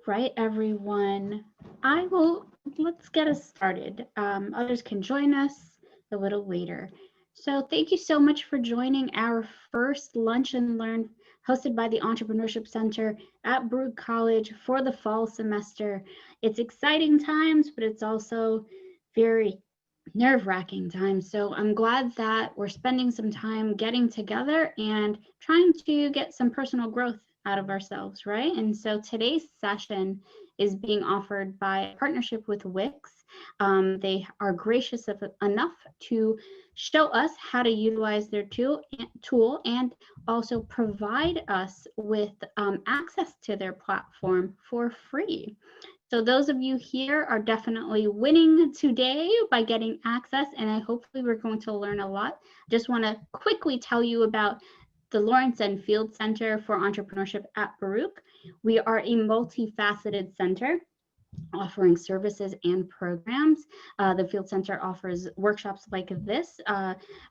right, everyone. Let's get us started. Others can join us a little later. So thank you so much for joining our first Lunch and Learn hosted by the Entrepreneurship Center at Baruch College for the fall semester. It's exciting times, but it's also very nerve-wracking times. So I'm glad that we're spending some time getting together and trying to get some personal growth out of ourselves, right? And so today's session is being offered by a partnership with Wix. They are gracious enough to show us how to utilize their tool and also provide us with access to their platform for free. So those of you here are definitely winning today by getting access, and hopefully we're going to learn a lot. Just want to quickly tell you about the Lawrence and Field Center for Entrepreneurship at Baruch. We are a multifaceted center offering services and programs. The Field Center offers workshops like this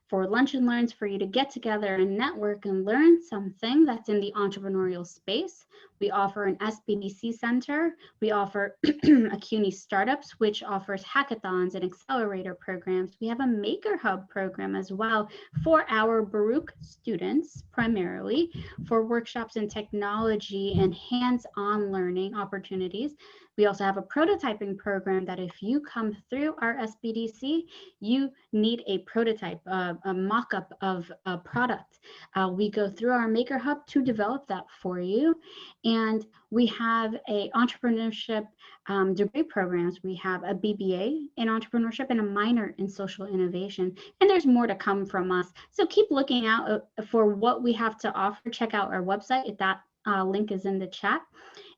for lunch and learns for you to get together and network and learn something that's in the entrepreneurial space. We offer an SBDC center. We offer a CUNY Startups, which offers hackathons and accelerator programs. We have a Maker Hub program as well for our Baruch students, primarily for workshops in technology and hands-on learning opportunities. We also have a prototyping program that if you come through our SBDC, you need a prototype, a mock-up of a product. We go through our Maker Hub to develop that for you. And we have a entrepreneurship degree programs. We have a BBA in entrepreneurship and a minor in social innovation. And there's more to come from us. So keep looking out for what we have to offer. Check out our website if that link is in the chat.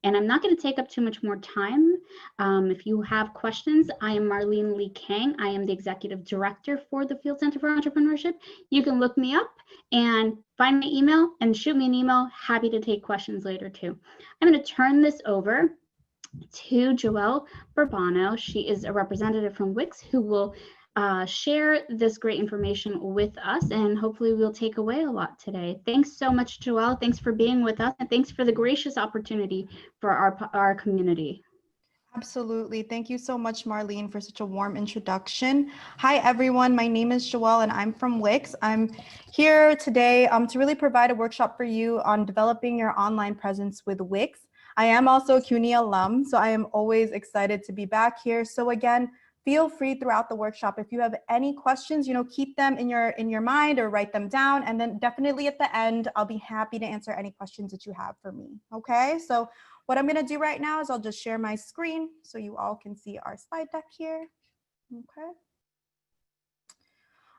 And I'm not going to take up too much more time. If you have questions, I am Marlene Lee Kang. I am the Executive Director for the Field Center for Entrepreneurship. You can look me up and find my email and shoot me an email. Happy to take questions later too. I'm going to turn this over to Joelle Bourbano. She is a representative from Wix who will share this great information with us, and hopefully we'll take away a lot today. Thanks so much, Joelle. Thanks for being with us, and thanks for the gracious opportunity for our community. Absolutely. Thank you so much, Marlene, for such a warm introduction. Hi, everyone. My name is Joelle, and I'm from Wix. I'm here today to really provide a workshop for you on developing your online presence with Wix. I am also a CUNY alum, so I am always excited to be back here. So again, feel free throughout the workshop. If you have any questions, keep them in your mind or write them down. And then definitely at the end, I'll be happy to answer any questions that you have for me. Okay, so what I'm going to do right now is I'll just share my screen so you all can see our slide deck here. Okay.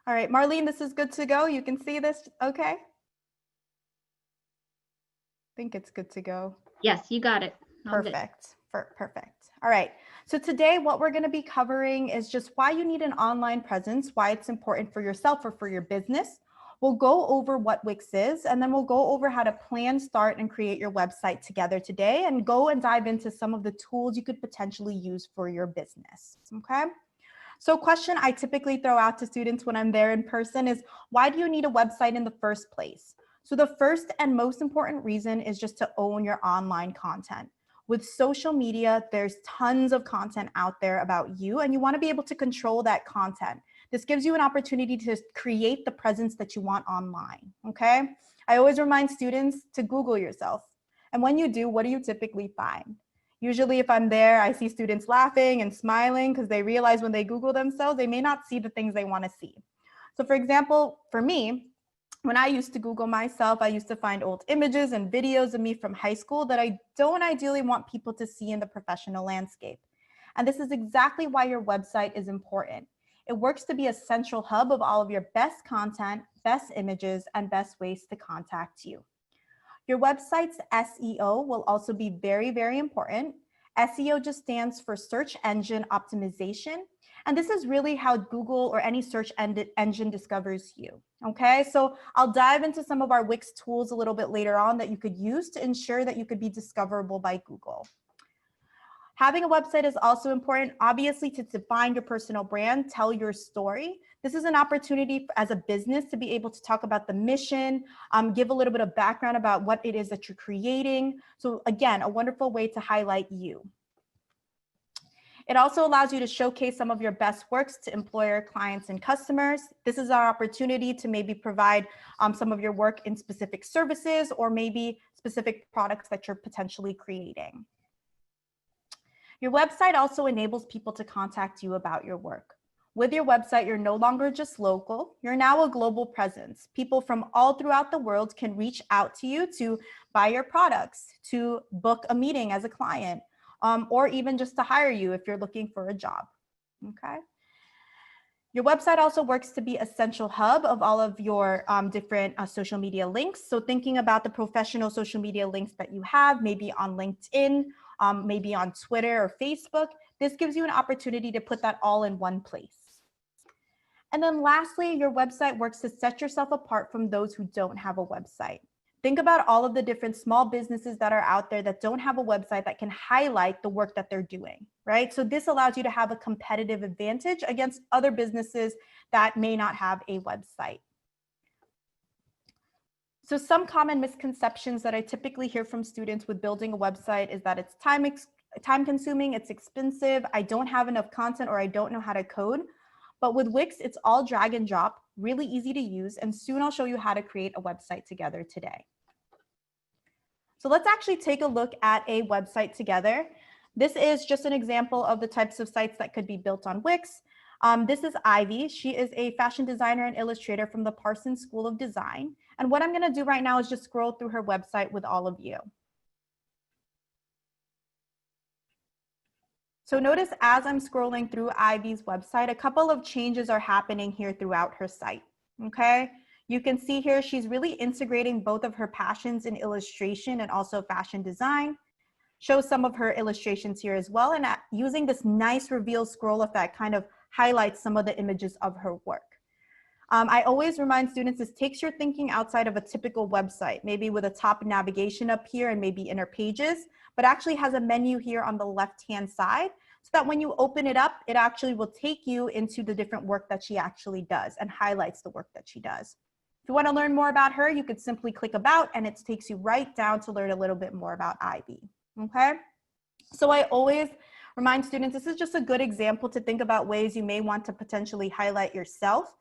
All right, Marlene, this is good to go. You can see this. Okay. I think it's good to go. Yes, you got it. Perfect. Perfect. All right. So today what we're going to be covering is just why you need an online presence, why it's important for yourself or for your business. We'll go over what Wix is, and then we'll go over how to plan, start, and create your website together today, and go and dive into some of the tools you could potentially use for your business. Okay. So a question I typically throw out to students when I'm there in person is, why do you need a website in the first place? So the first and most important reason is just to own your online content. With social media, there's tons of content out there about you, and you want to be able to control that content. This gives you an opportunity to create the presence that you want online, okay? I always remind students to Google yourself. And when you do, what do you typically find? Usually if I'm there, I see students laughing and smiling because they realize when they Google themselves, they may not see the things they want to see. So for example, for me, when I used to Google myself, I used to find old images and videos of me from high school that I don't ideally want people to see in the professional landscape. And this is exactly why your website is important. It works to be a central hub of all of your best content, best images, and best ways to contact you. Your website's SEO will also be very, very important. SEO just stands for search engine optimization. And this is really how Google or any search engine discovers you. Okay, so I'll dive into some of our Wix tools a little bit later on that you could use to ensure that you could be discoverable by Google. Having a website is also important, obviously, to define your personal brand, tell your story. This is an opportunity as a business to be able to talk about the mission, give a little bit of background about what it is that you're creating. So again, a wonderful way to highlight you. It also allows you to showcase some of your best works to employer, clients, and customers. This is our opportunity to maybe provide some of your work in specific services or maybe specific products that you're potentially creating. Your website also enables people to contact you about your work. With your website, you're no longer just local, you're now a global presence. People from all throughout the world can reach out to you to buy your products, to book a meeting as a client, or even just to hire you if you're looking for a job, okay? Your website also works to be a central hub of all of your different social media links. So thinking about the professional social media links that you have, maybe on LinkedIn, maybe on Twitter or Facebook, this gives you an opportunity to put that all in one place. And then lastly, your website works to set yourself apart from those who don't have a website. Think about all of the different small businesses that are out there that don't have a website that can highlight the work that they're doing, right? So this allows you to have a competitive advantage against other businesses that may not have a website. So some common misconceptions that I typically hear from students with building a website is that it's time consuming, it's expensive, I don't have enough content, or I don't know how to code. But with Wix, it's all drag and drop, really easy to use, and soon I'll show you how to create a website together today. So let's actually take a look at a website together. This is just an example of the types of sites that could be built on Wix. This is Ivy. She is a fashion designer and illustrator from the Parsons School of Design. And what I'm going to do right now is just scroll through her website with all of you. So notice as I'm scrolling through Ivy's website, a couple of changes are happening here throughout her site, okay? You can see here she's really integrating both of her passions in illustration and also fashion design. Shows some of her illustrations here as well, and using this nice reveal scroll effect kind of highlights some of the images of her work. I always remind students this takes your thinking outside of a typical website, maybe with a top navigation up here and maybe inner pages, but actually has a menu here on the left-hand side so that when you open it up, it actually will take you into the different work that she actually does and highlights the work that she does. If you want to learn more about her, you could simply click about and it takes you right down to learn a little bit more about Ivy, okay? So I always remind students, this is just a good example to think about ways you may want to potentially highlight yourself,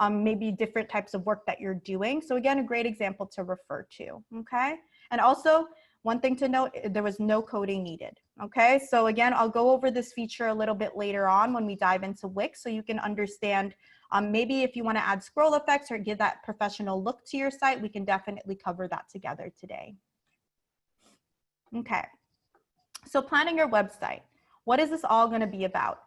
maybe different types of work that you're doing. So again, a great example to refer to, okay? And also, one thing to note, there was no coding needed, okay? So again, I'll go over this feature a little bit later on when we dive into Wix so you can understand, maybe if you wanna add scroll effects or give that professional look to your site, we can definitely cover that together today. Okay, so planning your website. What is this all gonna be about?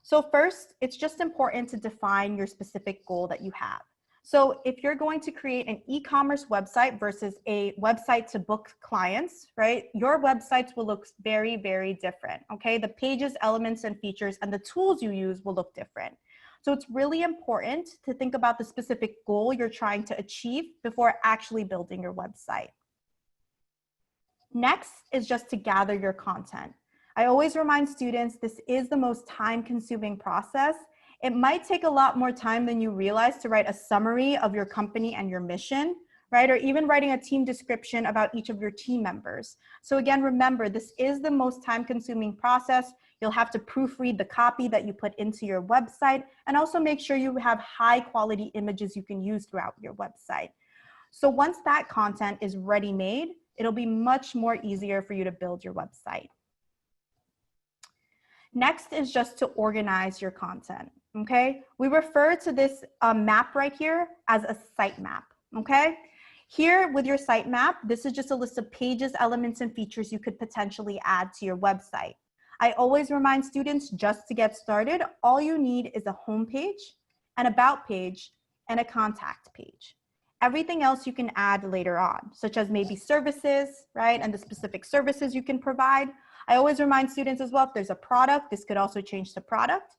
So first, it's just important to define your specific goal that you have. So if you're going to create an e-commerce website versus a website to book clients, right? Your websites will look very, very different, okay? The pages, elements, and features and the tools you use will look different. So it's really important to think about the specific goal you're trying to achieve before actually building your website. Next is just to gather your content. I always remind students this is the most time-consuming process. It might take a lot more time than you realize to write a summary of your company and your mission, right? Or even writing a team description about each of your team members. So again, remember, this is the most time-consuming process. You'll have to proofread the copy that you put into your website and also make sure you have high-quality images you can use throughout your website. So once that content is ready-made, it'll be much more easier for you to build your website. Next is just to organize your content, okay? We refer to this map right here as a sitemap, okay? Here with your sitemap, this is just a list of pages, elements, and features you could potentially add to your website. I always remind students just to get started, all you need is a home page, an about page, and a contact page. Everything else you can add later on, such as maybe services, right? And the specific services you can provide. I always remind students as well, if there's a product, this could also change to product.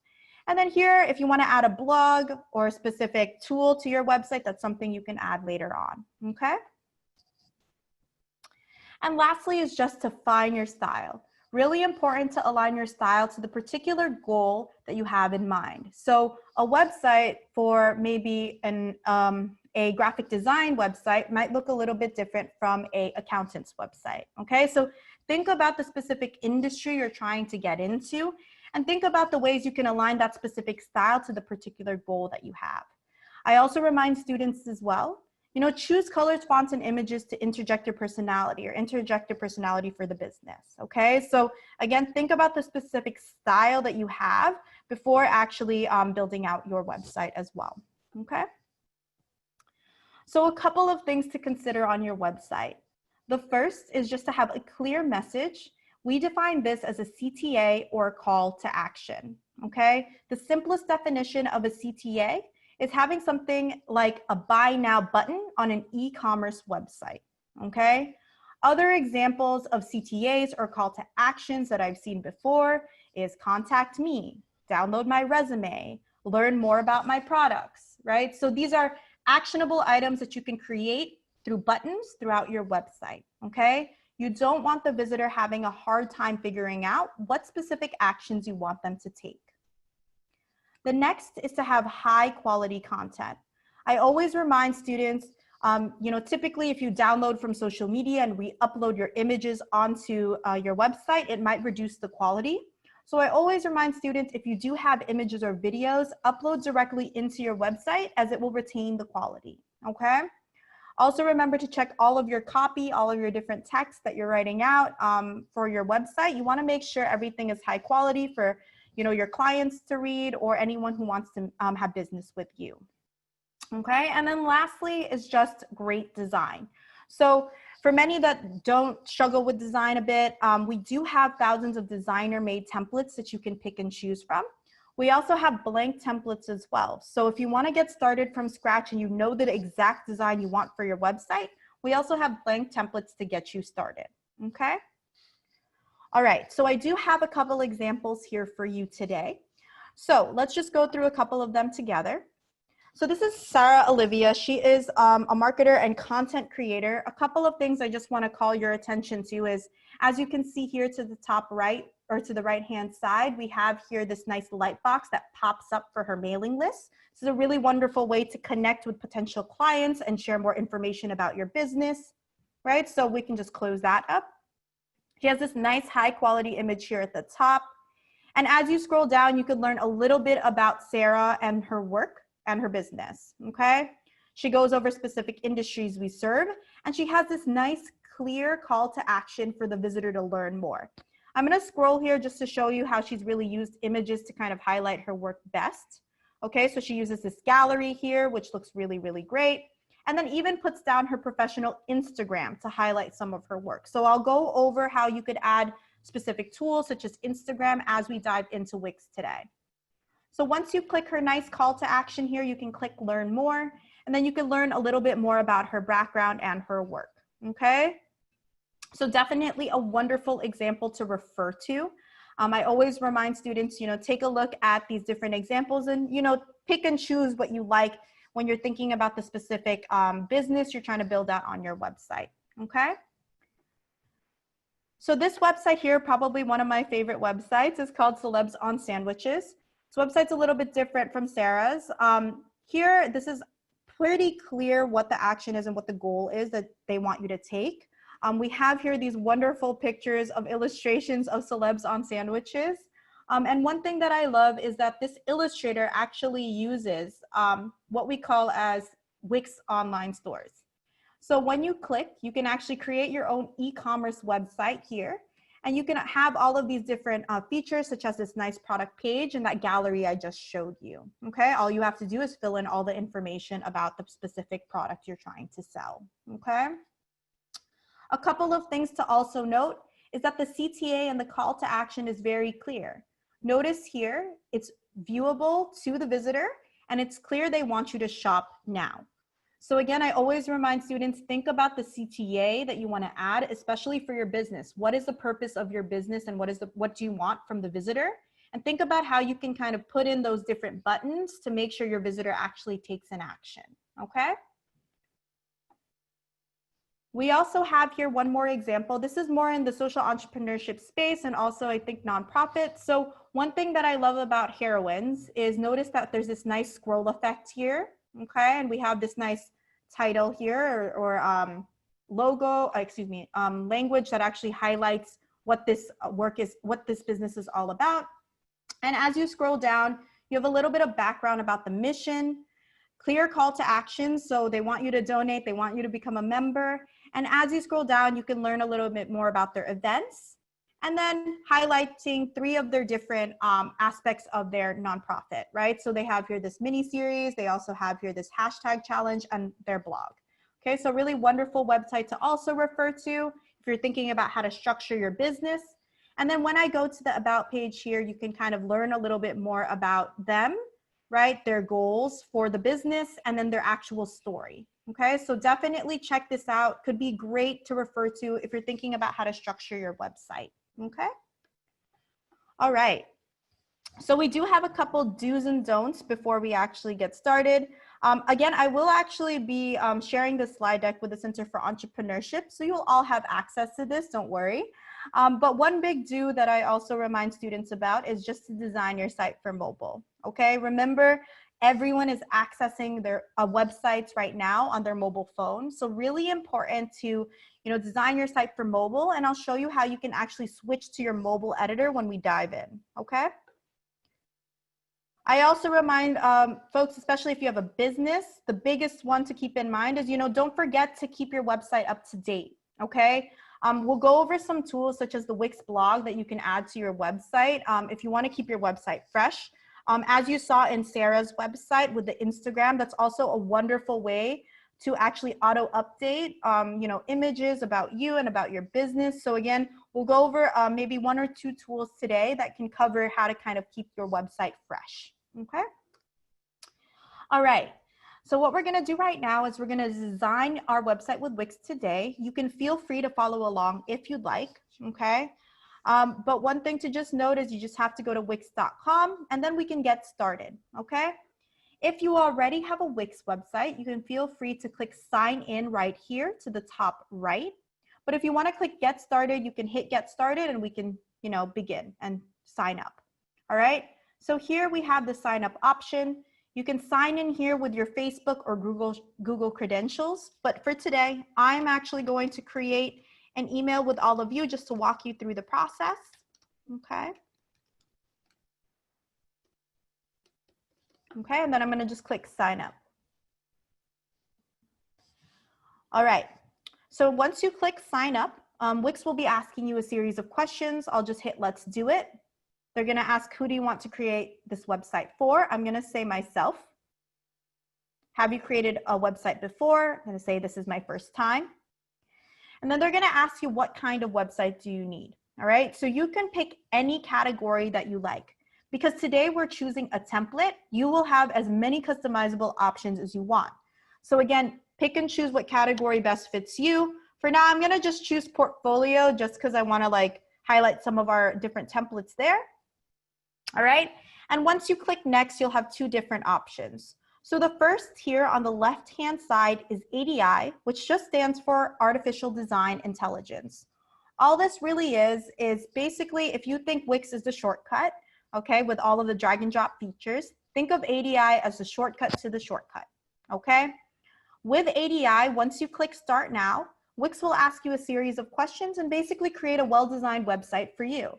And then here, if you want to add a blog or a specific tool to your website, that's something you can add later on, okay? And lastly is just to find your style. Really important to align your style to the particular goal that you have in mind. So a website for maybe a graphic design website might look a little bit different from an accountant's website, okay? So think about the specific industry you're trying to get into and think about the ways you can align that specific style to the particular goal that you have. I also remind students as well, choose colors, fonts, and images to interject your personality or interject your personality for the business, okay? So again, think about the specific style that you have before actually building out your website as well, okay? So a couple of things to consider on your website. The first is just to have a clear message. We define this as a CTA or a call to action, okay? The simplest definition of a CTA is having something like a buy now button on an e-commerce website, okay? Other examples of CTAs or call to actions that I've seen before is contact me, download my resume, learn more about my products, right? So these are actionable items that you can create through buttons throughout your website, okay? You don't want the visitor having a hard time figuring out what specific actions you want them to take. The next is to have high quality content. I always remind students, typically if you download from social media and re-upload your images onto your website, it might reduce the quality. So I always remind students, if you do have images or videos, upload directly into your website as it will retain the quality, okay? Also remember to check all of your copy, all of your different texts that you're writing out for your website. You wanna make sure everything is high quality for your clients to read or anyone who wants to have business with you. Okay, and then lastly is just great design. So for many that don't struggle with design a bit, we do have thousands of designer-made templates that you can pick and choose from. We also have blank templates as well. So if you want to get started from scratch and you know the exact design you want for your website, we also have blank templates to get you started, okay? All right, so I do have a couple examples here for you today. So let's just go through a couple of them together. So this is Sarah Olivia. She is a marketer and content creator. A couple of things I just want to call your attention to is, as you can see here to the top right or to the right-hand side, we have here this nice light box that pops up for her mailing list. This is a really wonderful way to connect with potential clients and share more information about your business, right? So we can just close that up. She has this nice high quality image here at the top. And as you scroll down, you can learn a little bit about Sarah and her work and her business, okay? She goes over specific industries we serve, and she has this nice, clear call to action for the visitor to learn more. I'm gonna scroll here just to show you how she's really used images to kind of highlight her work best. Okay, so she uses this gallery here, which looks really, really great. And then even puts down her professional Instagram to highlight some of her work. So I'll go over how you could add specific tools such as Instagram as we dive into Wix today. So once you click her nice call to action here, you can click learn more, and then you can learn a little bit more about her background and her work, okay? So definitely a wonderful example to refer to. I always remind students, take a look at these different examples and, pick and choose what you like when you're thinking about the specific business you're trying to build out on your website, okay? So this website here, probably one of my favorite websites, is called Celebs on Sandwiches. This website's a little bit different from Sarah's. Here, this is pretty clear what the action is and what the goal is that they want you to take. We have here these wonderful pictures of illustrations of celebs on sandwiches. And one thing that I love is that this illustrator actually uses what we call as Wix online stores. So when you click, you can actually create your own e-commerce website here, and you can have all of these different features such as this nice product page and that gallery I just showed you, okay? All you have to do is fill in all the information about the specific product you're trying to sell, okay? A couple of things to also note is that the CTA and the call to action is very clear. Notice here, it's viewable to the visitor and it's clear they want you to shop now. So again, I always remind students, think about the CTA that you want to add, especially for your business. What is the purpose of your business and what do you want from the visitor? And think about how you can kind of put in those different buttons to make sure your visitor actually takes an action, okay? We also have here one more example. This is more in the social entrepreneurship space and also I think nonprofit. So one thing that I love about heroines is notice that there's this nice scroll effect here. Okay, and we have this nice title here or logo, language that actually highlights what this work is, what this business is all about. And as you scroll down, you have a little bit of background about the mission, clear call to action. So they want you to donate, they want you to become a member. And as you scroll down, you can learn a little bit more about their events and then highlighting 3 of their different aspects of their nonprofit, right? So they have here this mini series. They also have here this hashtag challenge and their blog. Okay, so really wonderful website to also refer to if you're thinking about how to structure your business. And then when I go to the about page here, you can kind of learn a little bit more about them, right? Their goals for the business and then their actual story. Okay, so definitely check this out. Could be great to refer to if you're thinking about how to structure your website. Okay. All right. So we do have a couple do's and don'ts before we actually get started. Again, I will actually be sharing the slide deck with the Center for Entrepreneurship, so you'll all have access to this, don't worry. But one big do that I also remind students about is just to design your site for mobile, okay? Remember, everyone is accessing their websites right now on their mobile phone, so really important to design your site for mobile, and I'll show you how you can actually switch to your mobile editor when we dive in, okay? I also remind folks, especially if you have a business, the biggest one to keep in mind is, don't forget to keep your website up to date, okay? We'll go over some tools such as the Wix blog that you can add to your website if you want to keep your website fresh. As you saw in Sarah's website with the Instagram, that's also a wonderful way to actually auto update, images about you and about your business. So again, we'll go over maybe 1 or 2 tools today that can cover how to kind of keep your website fresh, okay? All right, so what we're gonna do right now is we're gonna design our website with Wix today. You can feel free to follow along if you'd like, okay? But one thing to just note is you just have to go to wix.com and then we can get started, okay? If you already have a Wix website, you can feel free to click sign in right here to the top right. But if you want to click get started, you can hit get started and we can, begin and sign up. All right. So here we have the sign up option. You can sign in here with your Facebook or Google credentials. But for today, I'm actually going to create an email with all of you just to walk you through the process. Okay. Okay, and then I'm going to just click sign up. All right, so once you click sign up, Wix will be asking you a series of questions. I'll just hit let's do it. They're going to ask, who do you want to create this website for? I'm going to say myself. Have you created a website before? I'm going to say this is my first time. And then they're going to ask you what kind of website do you need? All right, so you can pick any category that you like. Because today we're choosing a template, you will have as many customizable options as you want. So again, pick and choose what category best fits you. For now, I'm gonna just choose portfolio just because I wanna highlight some of our different templates there. All right, and once you click next, you'll have 2 different options. So the first here on the left-hand side is ADI, which just stands for Artificial Design Intelligence. All this really is basically, if you think Wix is the shortcut, okay, with all of the drag and drop features, think of ADI as the shortcut to the shortcut, okay? With ADI, once you click Start Now, Wix will ask you a series of questions and basically create a well-designed website for you.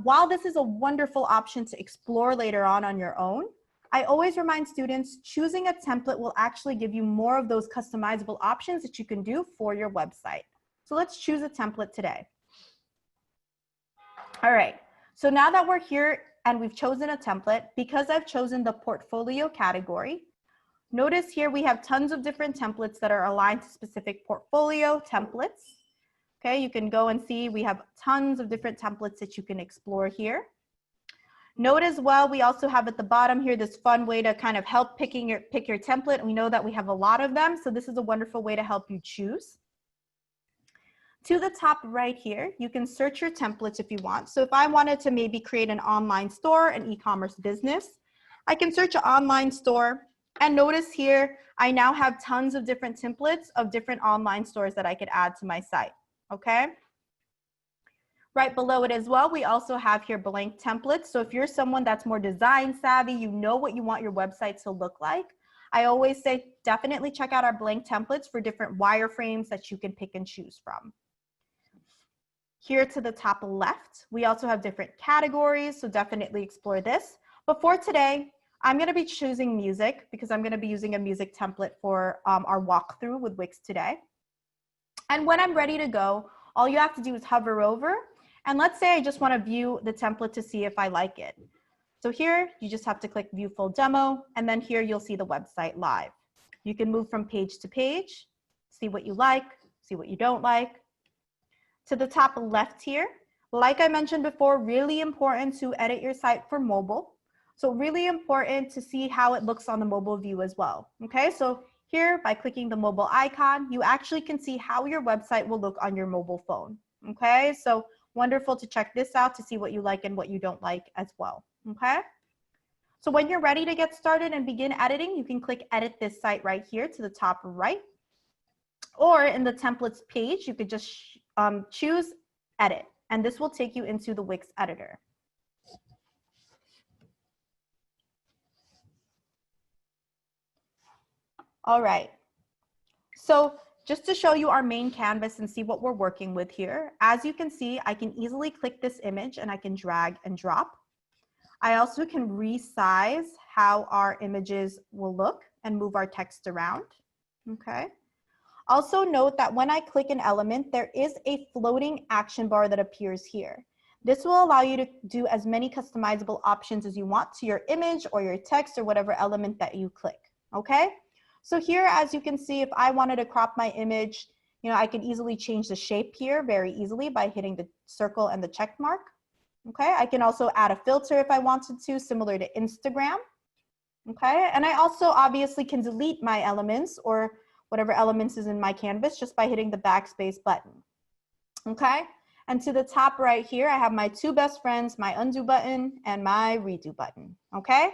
While this is a wonderful option to explore later on your own, I always remind students choosing a template will actually give you more of those customizable options that you can do for your website. So let's choose a template today. All right. So now that we're here and we've chosen a template, because I've chosen the portfolio category, notice here we have tons of different templates that are aligned to specific portfolio templates. Okay, you can go and see we have tons of different templates that you can explore here. Note as well, we also have at the bottom here this fun way to kind of help pick your template. We know that we have a lot of them, so this is a wonderful way to help you choose. To the top right here, you can search your templates if you want. So if I wanted to maybe create an online store, an e-commerce business, I can search an online store And notice here, I now have tons of different templates of different online stores that I could add to my site, okay? Right below it as well, we also have here blank templates. So if you're someone that's more design savvy, you know what you want your website to look like, I always say definitely check out our blank templates for different wireframes that you can pick and choose from. Here to the top left, we also have different categories, so definitely explore this. But for today, I'm going to be choosing music because I'm going to be using a music template for our walkthrough with Wix today. And when I'm ready to go, all you have to do is hover over. And let's say I just want to view the template to see if I like it. So here, you just have to click View Full Demo, and then here you'll see the website live. You can move from page to page, see what you like, see what you don't like. To the top left here, like I mentioned before, really important to edit your site for mobile. So really important to see how it looks on the mobile view as well. Okay, so here by clicking the mobile icon, you actually can see how your website will look on your mobile phone. Okay, so wonderful to check this out to see what you like and what you don't like as well. Okay, so when you're ready to get started and begin editing, you can click Edit This Site right here to the top right. Or in the templates page, you could just choose Edit, and this will take you into the Wix editor. All right, so just to show you our main canvas and see what we're working with here, as you can see, I can easily click this image and I can drag and drop. I also can resize how our images will look and move our text around, okay? Also note that when I click an element, there is a floating action bar that appears here. This will allow you to do as many customizable options as you want to your image or your text or whatever element that you click, okay? So here, as you can see, if I wanted to crop my image, I could easily change the shape here very easily by hitting the circle and the check mark, okay? I can also add a filter if I wanted to, similar to Instagram, okay? And I also obviously can delete my elements or whatever elements is in my canvas just by hitting the backspace button, okay? And to the top right here, I have my two best friends, my undo button and my redo button, okay?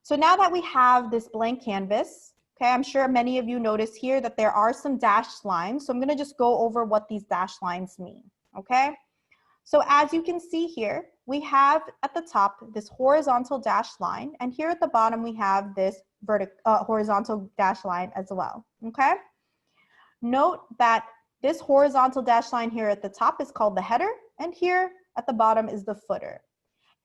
So now that we have this blank canvas, okay, I'm sure many of you notice here that there are some dashed lines. So I'm gonna just go over what these dashed lines mean, okay? So as you can see here, we have at the top this horizontal dashed line, and here at the bottom we have this horizontal dashed line as well, okay? Note that this horizontal dashed line here at the top is called the header, and here at the bottom is the footer.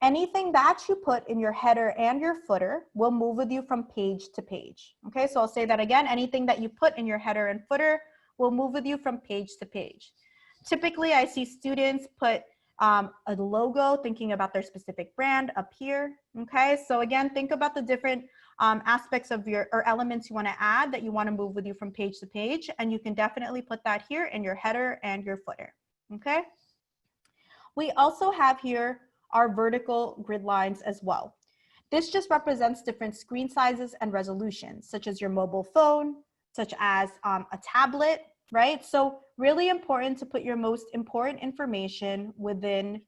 Anything that you put in your header and your footer will move with you from page to page, okay? So I'll say that again, anything that you put in your header and footer will move with you from page to page. Typically, I see students put a logo thinking about their specific brand up here, okay? So again, think about the different aspects of your or elements you want to add that you want to move with you from page to page, and you can definitely put that here in your header and your footer, okay? We also have here our vertical grid lines as well. This just represents different screen sizes and resolutions, such as your mobile phone, such as a tablet, right? So really important to put your most important information within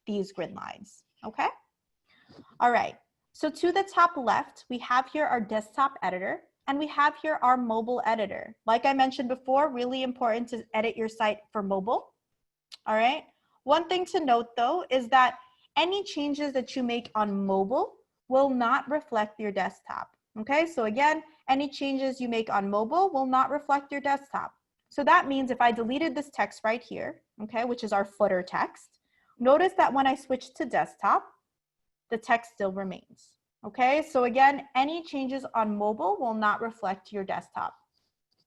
these grid lines, okay? All right, so to the top left, we have here our desktop editor, and we have here our mobile editor. Like I mentioned before, really important to edit your site for mobile, all right? One thing to note though is that any changes that you make on mobile will not reflect your desktop, okay? So again, any changes you make on mobile will not reflect your desktop. So that means if I deleted this text right here, okay, which is our footer text, notice that when I switch to desktop, the text still remains, okay? So again, any changes on mobile will not reflect your desktop.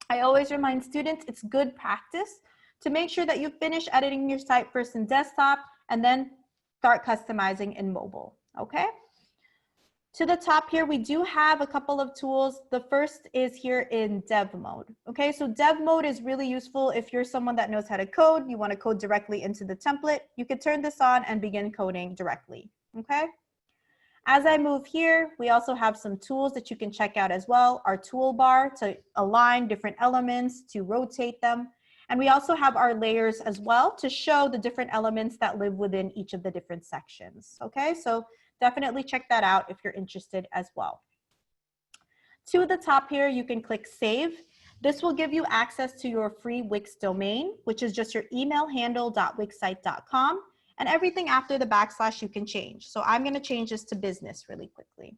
I always remind students it's good practice to make sure that you finish editing your site first in desktop and then start customizing in mobile, okay? To the top here, we do have a couple of tools. The first is here in dev mode, okay? So dev mode is really useful if you're someone that knows how to code, you wanna code directly into the template, you could turn this on and begin coding directly, okay? As I move here, we also have some tools that you can check out as well. Our toolbar to align different elements, to rotate them. And we also have our layers as well to show the different elements that live within each of the different sections. Okay, so definitely check that out if you're interested as well. To the top here, you can click Save. This will give you access to your free Wix domain, which is just your email handle.wixsite.com. And everything after the backslash you can change. So I'm going to change this to business really quickly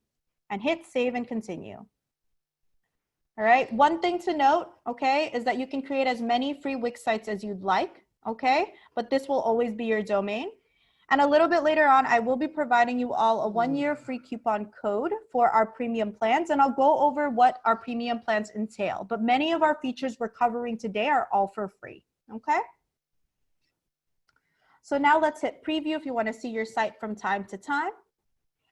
and hit Save and Continue. All right. One thing to note, okay, is that you can create as many free Wix sites as you'd like, okay, but this will always be your domain. And a little bit later on, I will be providing you all a 1-year free coupon code for our premium plans, and I'll go over what our premium plans entail. But many of our features we're covering today are all for free, okay? So now let's hit preview if you want to see your site from time to time.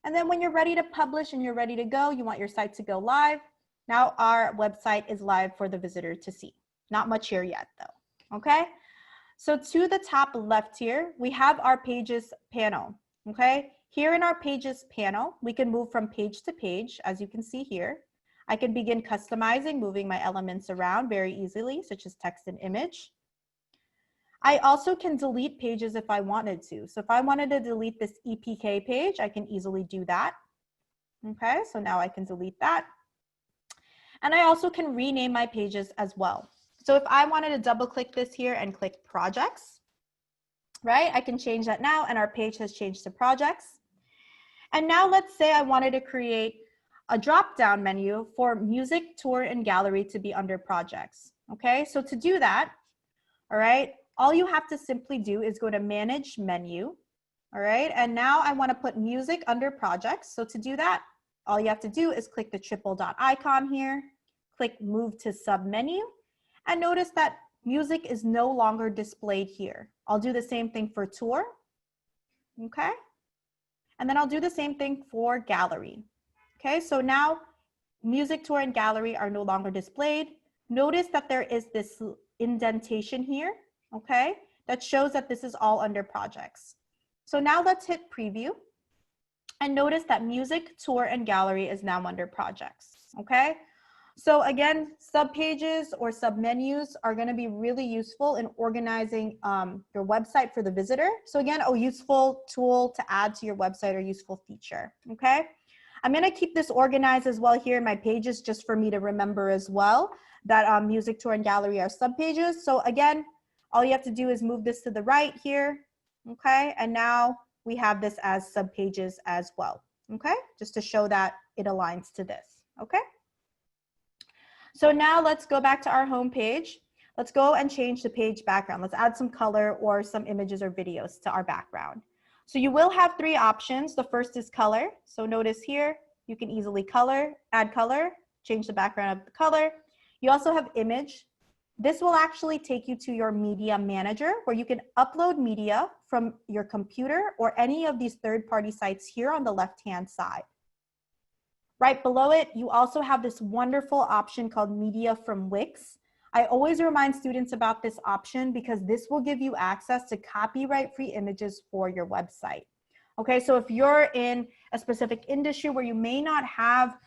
And then when you're ready to publish and you're ready to go, you want your site to go live. Now our website is live for the visitor to see. Not much here yet though, okay? So to the top left here, we have our pages panel, okay? Here in our pages panel, we can move from page to page, as you can see here. I can begin customizing, moving my elements around very easily, such as text and image. I also can delete pages if I wanted to. So if I wanted to delete this EPK page, I can easily do that. Okay, so now I can delete that. And I also can rename my pages as well. So if I wanted to double click this here and click projects, right? I can change that now and our page has changed to projects. And now let's say I wanted to create a drop-down menu for music, tour, and gallery to be under projects. Okay, so to do that, all right, all you have to simply do is go to manage menu. All right, and now I want to put music under projects. So to do that, all you have to do is click the triple dot icon here, click move to submenu, and notice that music is no longer displayed here. I'll do the same thing for tour, okay? And then I'll do the same thing for gallery. Okay, so now music, tour, and gallery are no longer displayed. Notice that there is this indentation here, okay, that shows that this is all under projects. So now let's hit preview and notice that music, tour, and gallery is now under projects, okay? So again, subpages or submenus are going to be really useful in organizing your website for the visitor. So again, a useful tool to add to your website or useful feature, okay? I'm going to keep this organized as well here in my pages just for me to remember as well that music, tour, and gallery are subpages. So again, all you have to do is move this to the right here, okay? And now we have this as subpages as well, okay? Just to show that it aligns to this, okay? So now let's go back to our home page. Let's go and change the page background. Let's add some color or some images or videos to our background. So you will have 3 options. The first is color. So notice here, you can easily add color, change the background of the color. You also have image. This will actually take you to your media manager where you can upload media from your computer or any of these third-party sites here on the left-hand side. Right below it, you also have this wonderful option called Media from Wix. I always remind students about this option because this will give you access to copyright-free images for your website. Okay, so if you're in a specific industry where you may not have,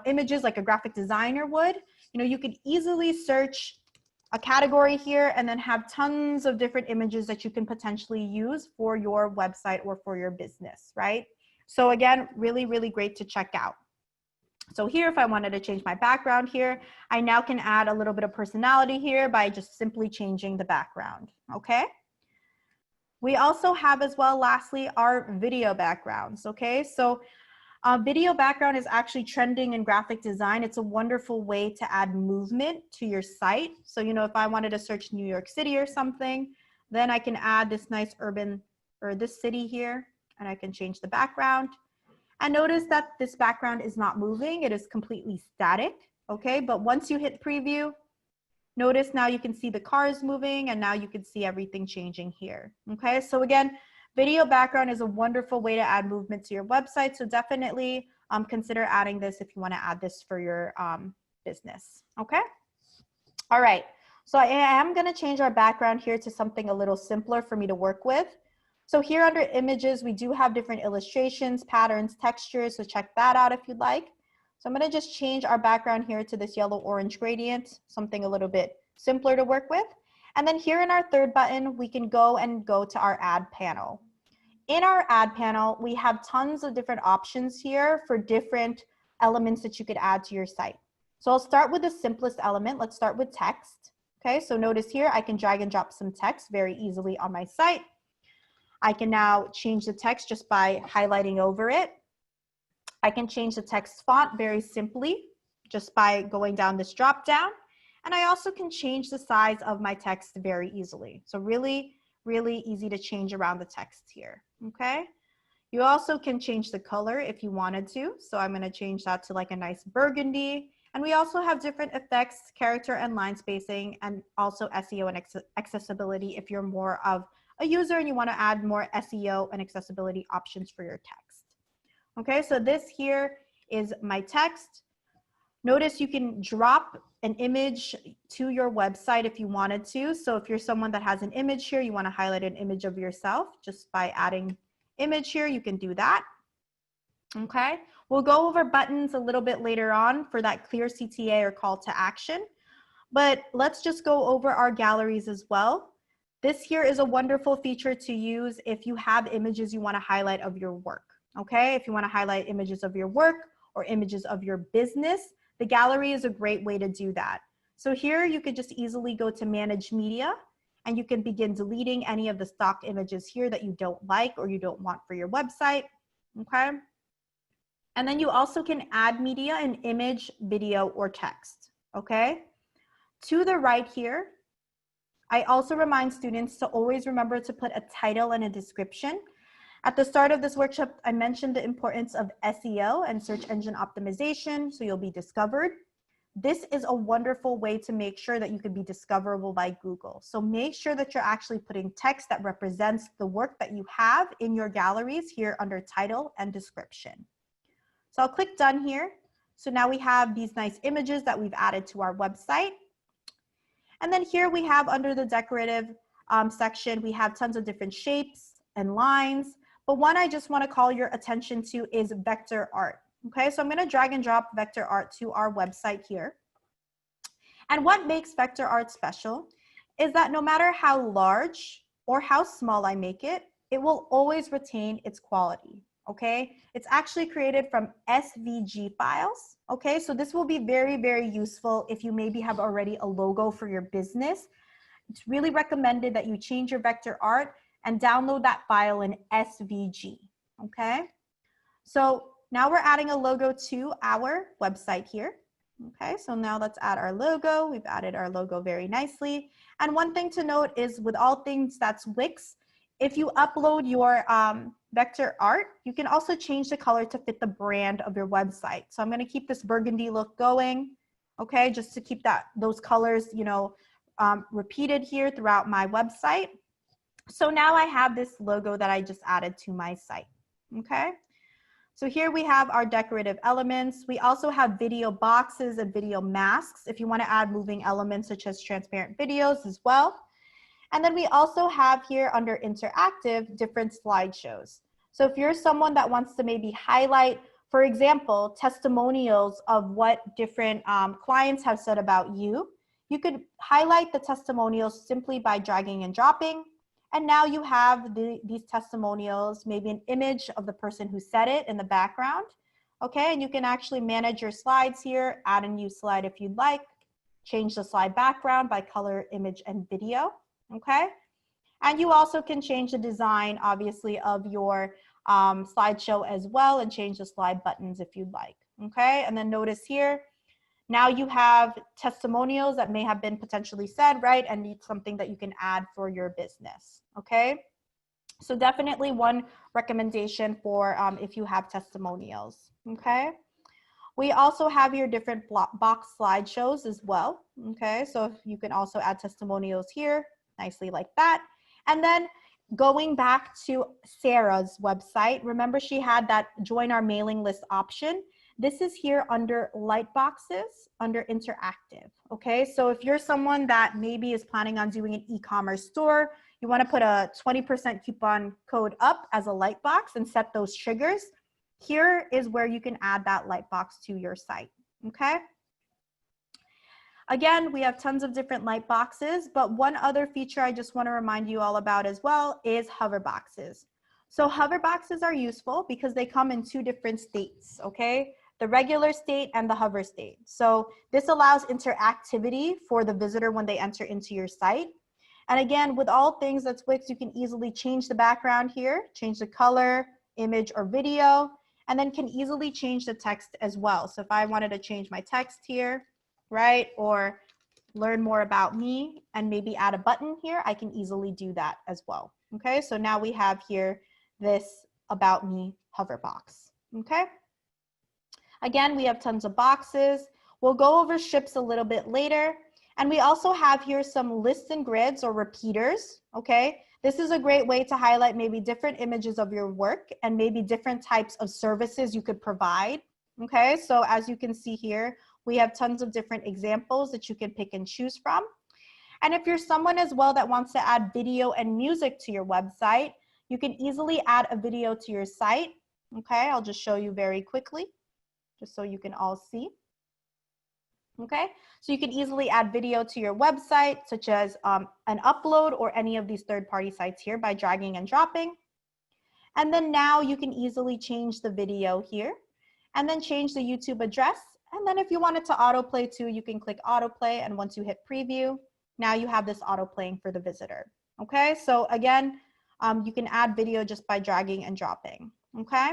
images like a graphic designer would, you could easily search a category here and then have tons of different images that you can potentially use for your website or for your business, right? So again, really, really great to check out. So here, if I wanted to change my background here, I now can add a little bit of personality here by just simply changing the background, okay? We also have as well, lastly, our video backgrounds, okay? So video background is actually trending in graphic design. It's a wonderful way to add movement to your site. So, if I wanted to search New York City or something, then I can add this nice urban or this city here. And I can change the background. And notice that this background is not moving. It is completely static, okay? But once you hit preview, notice now you can see the cars moving and now you can see everything changing here, okay? So again, video background is a wonderful way to add movement to your website. So definitely consider adding this if you want to add this for your business, okay? All right, so I am going to change our background here to something a little simpler for me to work with. So here under images, we do have different illustrations, patterns, textures, so check that out if you'd like. So I'm gonna just change our background here to this yellow-orange gradient, something a little bit simpler to work with. And then here in our third button, we can go to our ad panel. In our ad panel, we have tons of different options here for different elements that you could add to your site. So I'll start with the simplest element. Let's start with text. Okay, so notice here, I can drag and drop some text very easily on my site. I can now change the text just by highlighting over it. I can change the text font very simply just by going down this drop down. And I also can change the size of my text very easily. So really, really easy to change around the text here, okay? You also can change the color if you wanted to. So I'm gonna change that to like a nice burgundy. And we also have different effects, character and line spacing, and also SEO and accessibility if you're more of a user and you wanna add more SEO and accessibility options for your text. Okay, so this here is my text. Notice you can drop an image to your website if you wanted to. So if you're someone that has an image here, you want to highlight an image of yourself just by adding image here, you can do that. Okay, we'll go over buttons a little bit later on for that clear CTA or call to action. But let's just go over our galleries as well. This here is a wonderful feature to use if you have images you want to highlight of your work. Okay, if you want to highlight images of your work or images of your business, the gallery is a great way to do that. So here you could just easily go to manage media and you can begin deleting any of the stock images here that you don't like or you don't want for your website. Okay, and then you also can add media in image, video, or text. Okay, to the right here, I also remind students to always remember to put a title and a description. At the start of this workshop, I mentioned the importance of SEO and search engine optimization, so you'll be discovered. This is a wonderful way to make sure that you can be discoverable by Google. So make sure that you're actually putting text that represents the work that you have in your galleries here under title and description. So I'll click done here. So now we have these nice images that we've added to our website. And then here we have under the decorative section, we have tons of different shapes and lines. But one I just want to call your attention to is vector art. Okay, so I'm going to drag and drop vector art to our website here. And what makes vector art special is that no matter how large or how small I make it, it will always retain its quality. Okay, it's actually created from SVG files. Okay, so this will be very, very useful if you maybe have already a logo for your business. It's really recommended that you change your vector art and download that file in SVG, okay? So now we're adding a logo to our website here, okay? So now let's add our logo. We've added our logo very nicely. And one thing to note is with all things that's Wix, if you upload your vector art, you can also change the color to fit the brand of your website. So I'm gonna keep this burgundy look going, okay? Just to keep those colors, you know, repeated here throughout my website. So now I have this logo that I just added to my site, okay? So here we have our decorative elements. We also have video boxes and video masks if you want to add moving elements such as transparent videos as well. And then we also have here under interactive different slideshows. So if you're someone that wants to maybe highlight, for example, testimonials of what different clients have said about you, you could highlight the testimonials simply by dragging and dropping. And now you have these testimonials, maybe an image of the person who said it in the background. Okay, and you can actually manage your slides here, add a new slide if you'd like, change the slide background by color, image, and video. Okay, and you also can change the design, obviously, of your slideshow as well and change the slide buttons if you'd like. Okay, and then notice here, now you have testimonials that may have been potentially said, right? And need something that you can add for your business, okay? So definitely one recommendation for if you have testimonials, okay? We also have your different box slideshows as well, okay? So you can also add testimonials here, nicely like that. And then going back to Sarah's website, remember she had that join our mailing list option. This is here under light boxes, under interactive, okay? So if you're someone that maybe is planning on doing an e-commerce store, you wanna put a 20% coupon code up as a light box and set those triggers, here is where you can add that light box to your site, okay? Again, we have tons of different light boxes, but one other feature I just wanna remind you all about as well is hover boxes. So hover boxes are useful because they come in two different states, okay? the regular state, and the hover state. So this allows interactivity for the visitor when they enter into your site. And again, with all things that's Wix, you can easily change the background here, change the color, image, or video, and then can easily change the text as well. So if I wanted to change my text here, right, or learn more about me and maybe add a button here, I can easily do that as well. Okay, so now we have here this About Me hover box. Okay, again, we have tons of boxes. We'll go over strips a little bit later. And we also have here some lists and grids or repeaters. Okay, this is a great way to highlight maybe different images of your work and maybe different types of services you could provide. Okay, so as you can see here, we have tons of different examples that you can pick and choose from. And if you're someone as well that wants to add video and music to your website, you can easily add a video to your site. Okay, I'll just show you very quickly, just so you can all see. Okay, so you can easily add video to your website, such as an upload or any of these third-party sites here by dragging and dropping. And then now you can easily change the video here and then change the YouTube address. And then if you wanted to autoplay too, you can click autoplay. And once you hit preview, now you have this autoplaying for the visitor. Okay, so again, you can add video just by dragging and dropping. Okay,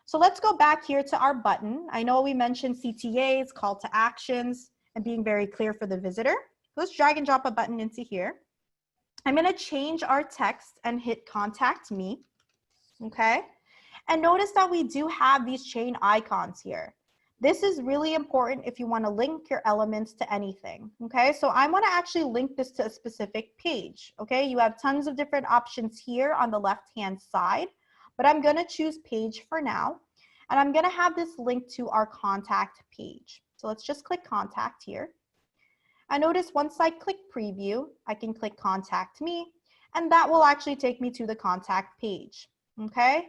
so let's go back here to our button. I know we mentioned CTAs, call to actions, and being very clear for the visitor. Let's drag and drop a button into here. I'm going to change our text and hit contact me. Okay, and notice that we do have these chain icons here. This is really important if you want to link your elements to anything. Okay, so I want to actually link this to a specific page. Okay, you have tons of different options here on the left-hand side, but I'm going to choose page for now. And I'm going to have this link to our contact page. So let's just click contact here. And notice once I click preview, I can click contact me, and that will actually take me to the contact page. Okay,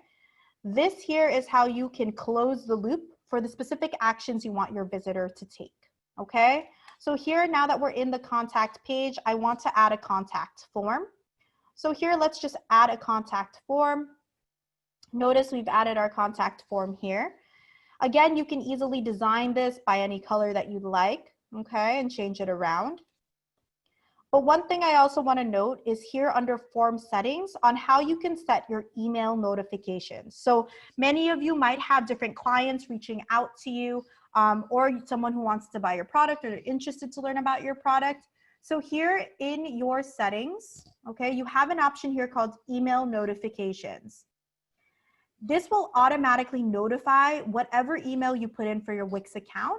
this here is how you can close the loop for the specific actions you want your visitor to take. Okay, so here, now that we're in the contact page, I want to add a contact form. So here, let's just add a contact form. Notice we've added our contact form here. Again, you can easily design this by any color that you'd like, okay, and change it around. But one thing I also want to note is here under form settings on how you can set your email notifications. So many of you might have different clients reaching out to you, or someone who wants to buy your product or they're interested to learn about your product. So here in your settings, okay, you have an option here called email notifications. This will automatically notify whatever email you put in for your Wix account.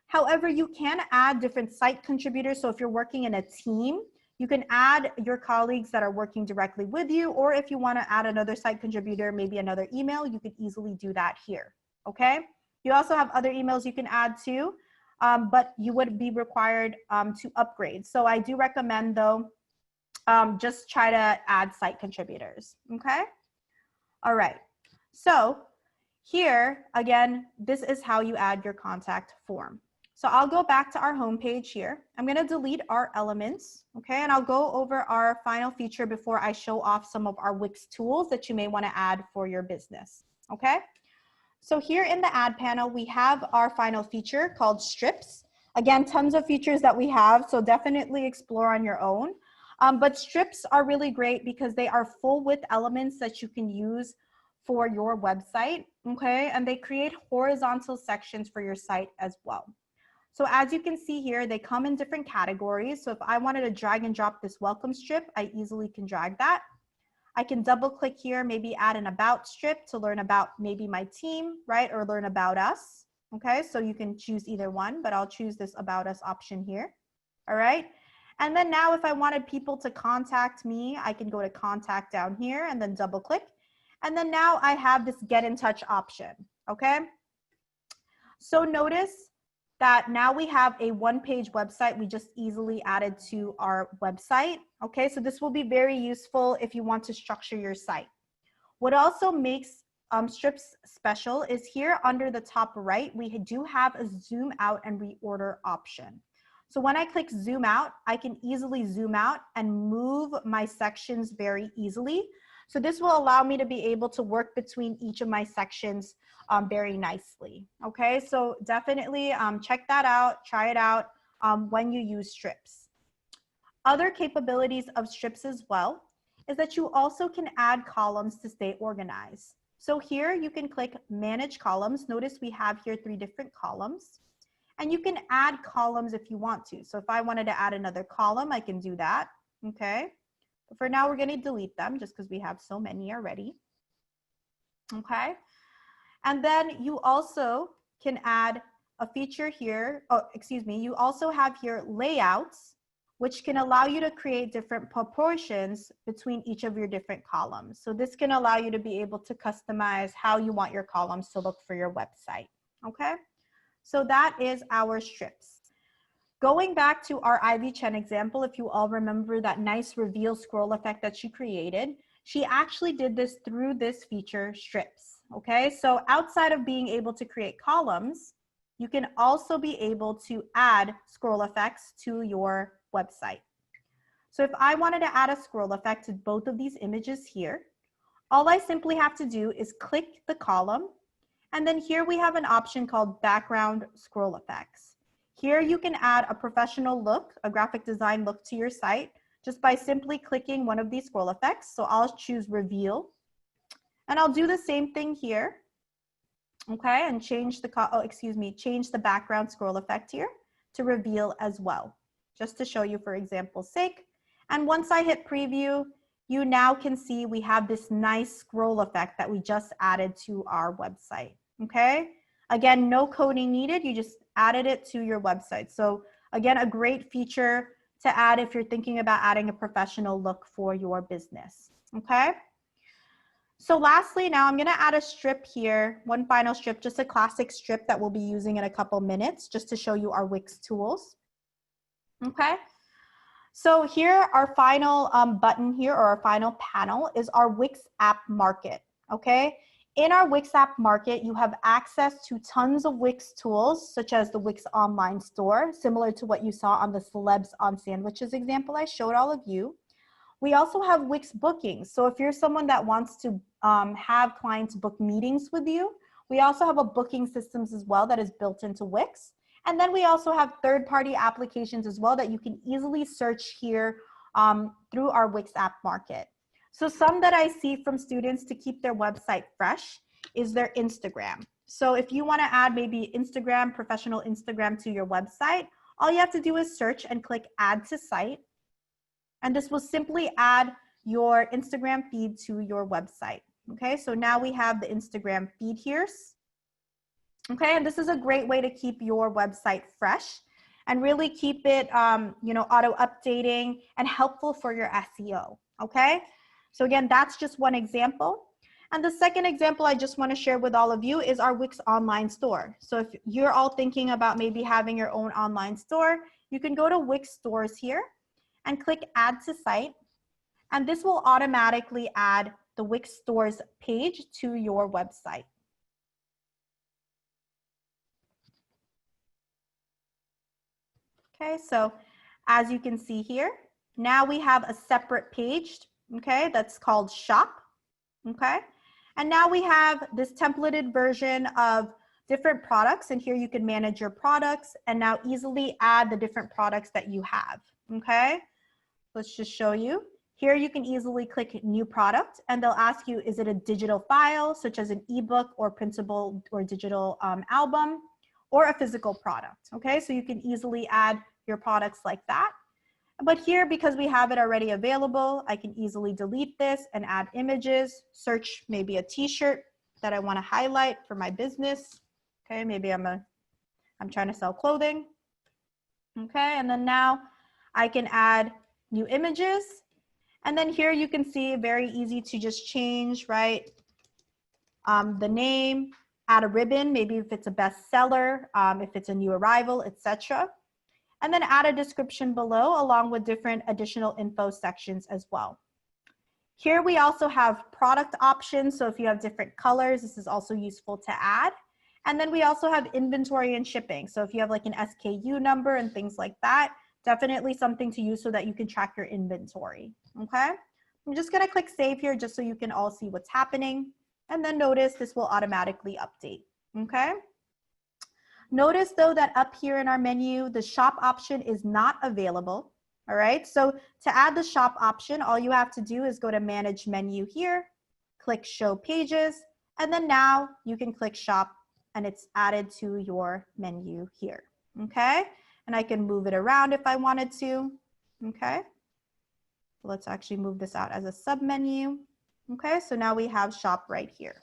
However, you can add different site contributors. So if you're working in a team, you can add your colleagues that are working directly with you, or if you want to add another site contributor, maybe another email, you could easily do that here, okay? You also have other emails you can add too, but you would be required to upgrade. So I do recommend though, just try to add site contributors, okay? All right. So here, again, this is how you add your contact form. So I'll go back to our home page here. I'm going to delete our elements, okay? And I'll go over our final feature before I show off some of our Wix tools that you may want to add for your business, okay? So here in the ad panel, we have our final feature called strips. Again, tons of features that we have, so definitely explore on your own. But strips are really great because they are full width elements that you can use for your website, okay? And they create horizontal sections for your site as well. So as you can see here, they come in different categories. So if I wanted to drag and drop this welcome strip, I easily can drag that. I can double click here, maybe add an about strip to learn about maybe my team, right? Or learn about us, okay? So you can choose either one, but I'll choose this about us option here, all right? And then now if I wanted people to contact me, I can go to contact down here and then double click. And then now I have this get in touch option, okay? So notice that now we have a one-page website we just easily added to our website, okay? So this will be very useful if you want to structure your site. What also makes strips special is here under the top right, we do have a zoom out and reorder option. So when I click zoom out, I can easily zoom out and move my sections very easily. So this will allow me to be able to work between each of my sections very nicely. Okay, so definitely check that out, try it out when you use strips. Other capabilities of strips as well is that you also can add columns to stay organized. So here you can click manage columns. Notice we have here 3 different columns, and you can add columns if you want to. So if I wanted to add another column, I can do that. Okay. But for now, we're going to delete them just because we have so many already. Okay. And then you also can add a feature here. Oh, excuse me. You also have here layouts, which can allow you to create different proportions between each of your different columns. So this can allow you to be able to customize how you want your columns to look for your website. Okay. So that is our strips. Going back to our Ivy Chen example, if you all remember that nice reveal scroll effect that she created, she actually did this through this feature, strips. Okay, so outside of being able to create columns, you can also be able to add scroll effects to your website. So if I wanted to add a scroll effect to both of these images here, all I simply have to do is click the column, and then here we have an option called background scroll effects. Here you can add a professional look, a graphic design look to your site just by simply clicking one of these scroll effects. So I'll choose reveal, and I'll do the same thing here. Okay, and change the background scroll effect here to reveal as well, just to show you for example's sake. And once I hit preview, you now can see we have this nice scroll effect that we just added to our website. Okay, again, no coding needed, you just added it to your website. So again, a great feature to add if you're thinking about adding a professional look for your business. Okay. So lastly, now I'm going to add a strip here, one final strip, just a classic strip that we'll be using in a couple minutes just to show you our Wix tools. Okay. So here, our final button here, or our final panel, is our Wix app market. Okay. In our Wix app market, you have access to tons of Wix tools, such as the Wix online store, similar to what you saw on the celebs on sandwiches example I showed all of you. We also have Wix bookings. So if you're someone that wants to have clients book meetings with you, we also have a booking systems as well that is built into Wix. And then we also have third-party applications as well that you can easily search here through our Wix app market. So some that I see from students to keep their website fresh is their Instagram. So if you want to add maybe Instagram, professional Instagram to your website, all you have to do is search and click add to site. And this will simply add your Instagram feed to your website. Okay, so now we have the Instagram feed here. Okay, and this is a great way to keep your website fresh and really keep it, auto updating and helpful for your SEO. Okay, so again, that's just one example. And the second example I just want to share with all of you is our Wix online store. So if you're all thinking about maybe having your own online store, you can go to Wix stores here and click add to site, and this will automatically add the Wix stores page to your website. Okay, so as you can see here, now we have a separate page, okay, that's called shop, okay, and now we have this templated version of different products, and here you can manage your products and now easily add the different products that you have. Okay, let's just show you. Here you can easily click new product, and they'll ask you, is it a digital file such as an ebook or printable or digital album, or a physical product. Okay, so you can easily add your products like that. But here, because we have it already available, I can easily delete this and add images, search maybe a t-shirt that I want to highlight for my business. Okay, maybe I'm trying to sell clothing. Okay, and then now I can add new images. And then here you can see, very easy to just change, right? The name, add a ribbon, maybe if it's a bestseller, if it's a new arrival, etc. And then add a description below along with different additional info sections as well. Here we also have product options. So if you have different colors, this is also useful to add. And then we also have inventory and shipping. So if you have like an SKU number and things like that, definitely something to use so that you can track your inventory. Okay. I'm just gonna click save here just so you can all see what's happening. And then notice this will automatically update, okay? Notice though that up here in our menu, the shop option is not available, all right? So to add the shop option, all you have to do is go to manage menu here, click show pages, and then now you can click shop and it's added to your menu here, okay? And I can move it around if I wanted to, okay? Let's actually move this out as a sub menu. Okay, so now we have shop right here.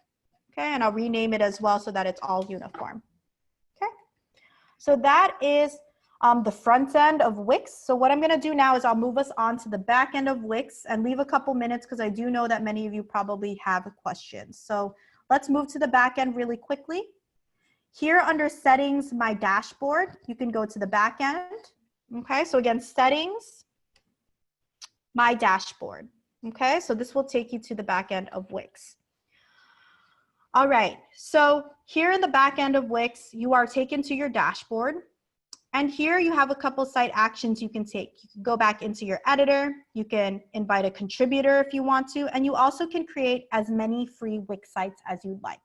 Okay, and I'll rename it as well so that it's all uniform. Okay, so that is the front end of Wix. So what I'm gonna do now is I'll move us on to the back end of Wix and leave a couple minutes because I do know that many of you probably have questions. So let's move to the back end really quickly. Here under settings, my dashboard, you can go to the back end. Okay, so again, settings, my dashboard. Okay, so this will take you to the back end of Wix. All right, so here in the back end of Wix, you are taken to your dashboard. And here you have a couple site actions you can take. You can go back into your editor. You can invite a contributor if you want to, and you also can create as many free Wix sites as you'd like.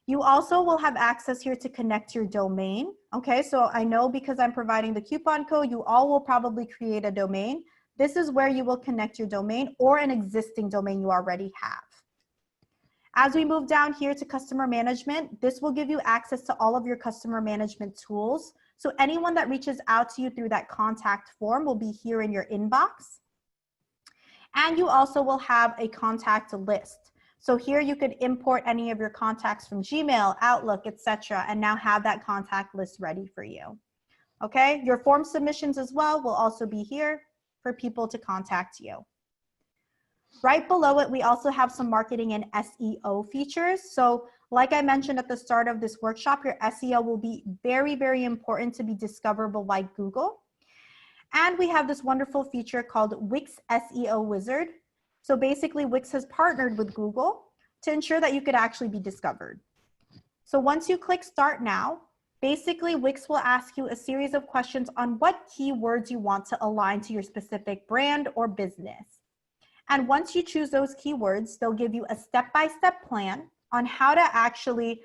You also will have access here to connect your domain. Okay, so I know because I'm providing the coupon code, you all will probably create a domain. This is where you will connect your domain or an existing domain you already have. As we move down here to customer management, this will give you access to all of your customer management tools. So anyone that reaches out to you through that contact form will be here in your inbox. And you also will have a contact list. So here you could import any of your contacts from Gmail, Outlook, etc., and now have that contact list ready for you. Okay, your form submissions as well will also be here for people to contact you. Right below it, we also have some marketing and SEO features. So like I mentioned at the start of this workshop, your SEO will be very, very important to be discoverable by Google. And we have this wonderful feature called Wix SEO Wizard. So basically Wix has partnered with Google to ensure that you could actually be discovered. So once you click start now, basically Wix will ask you a series of questions on what keywords you want to align to your specific brand or business. And once you choose those keywords, they'll give you a step-by-step plan on how to actually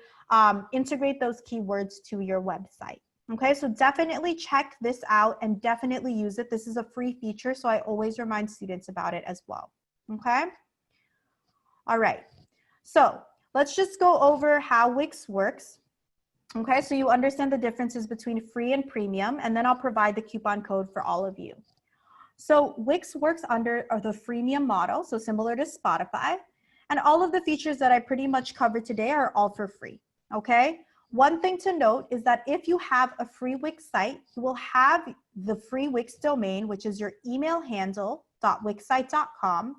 integrate those keywords to your website. Okay, so definitely check this out and definitely use it. This is a free feature, so I always remind students about it as well. Okay, all right, so let's just go over how Wix works. Okay, so you understand the differences between free and premium, and then I'll provide the coupon code for all of you. So Wix works under the freemium model, so similar to Spotify, and all of the features that I pretty much covered today are all for free, okay? One thing to note is that if you have a free Wix site, you will have the free Wix domain, which is your email handle, .wixsite.com,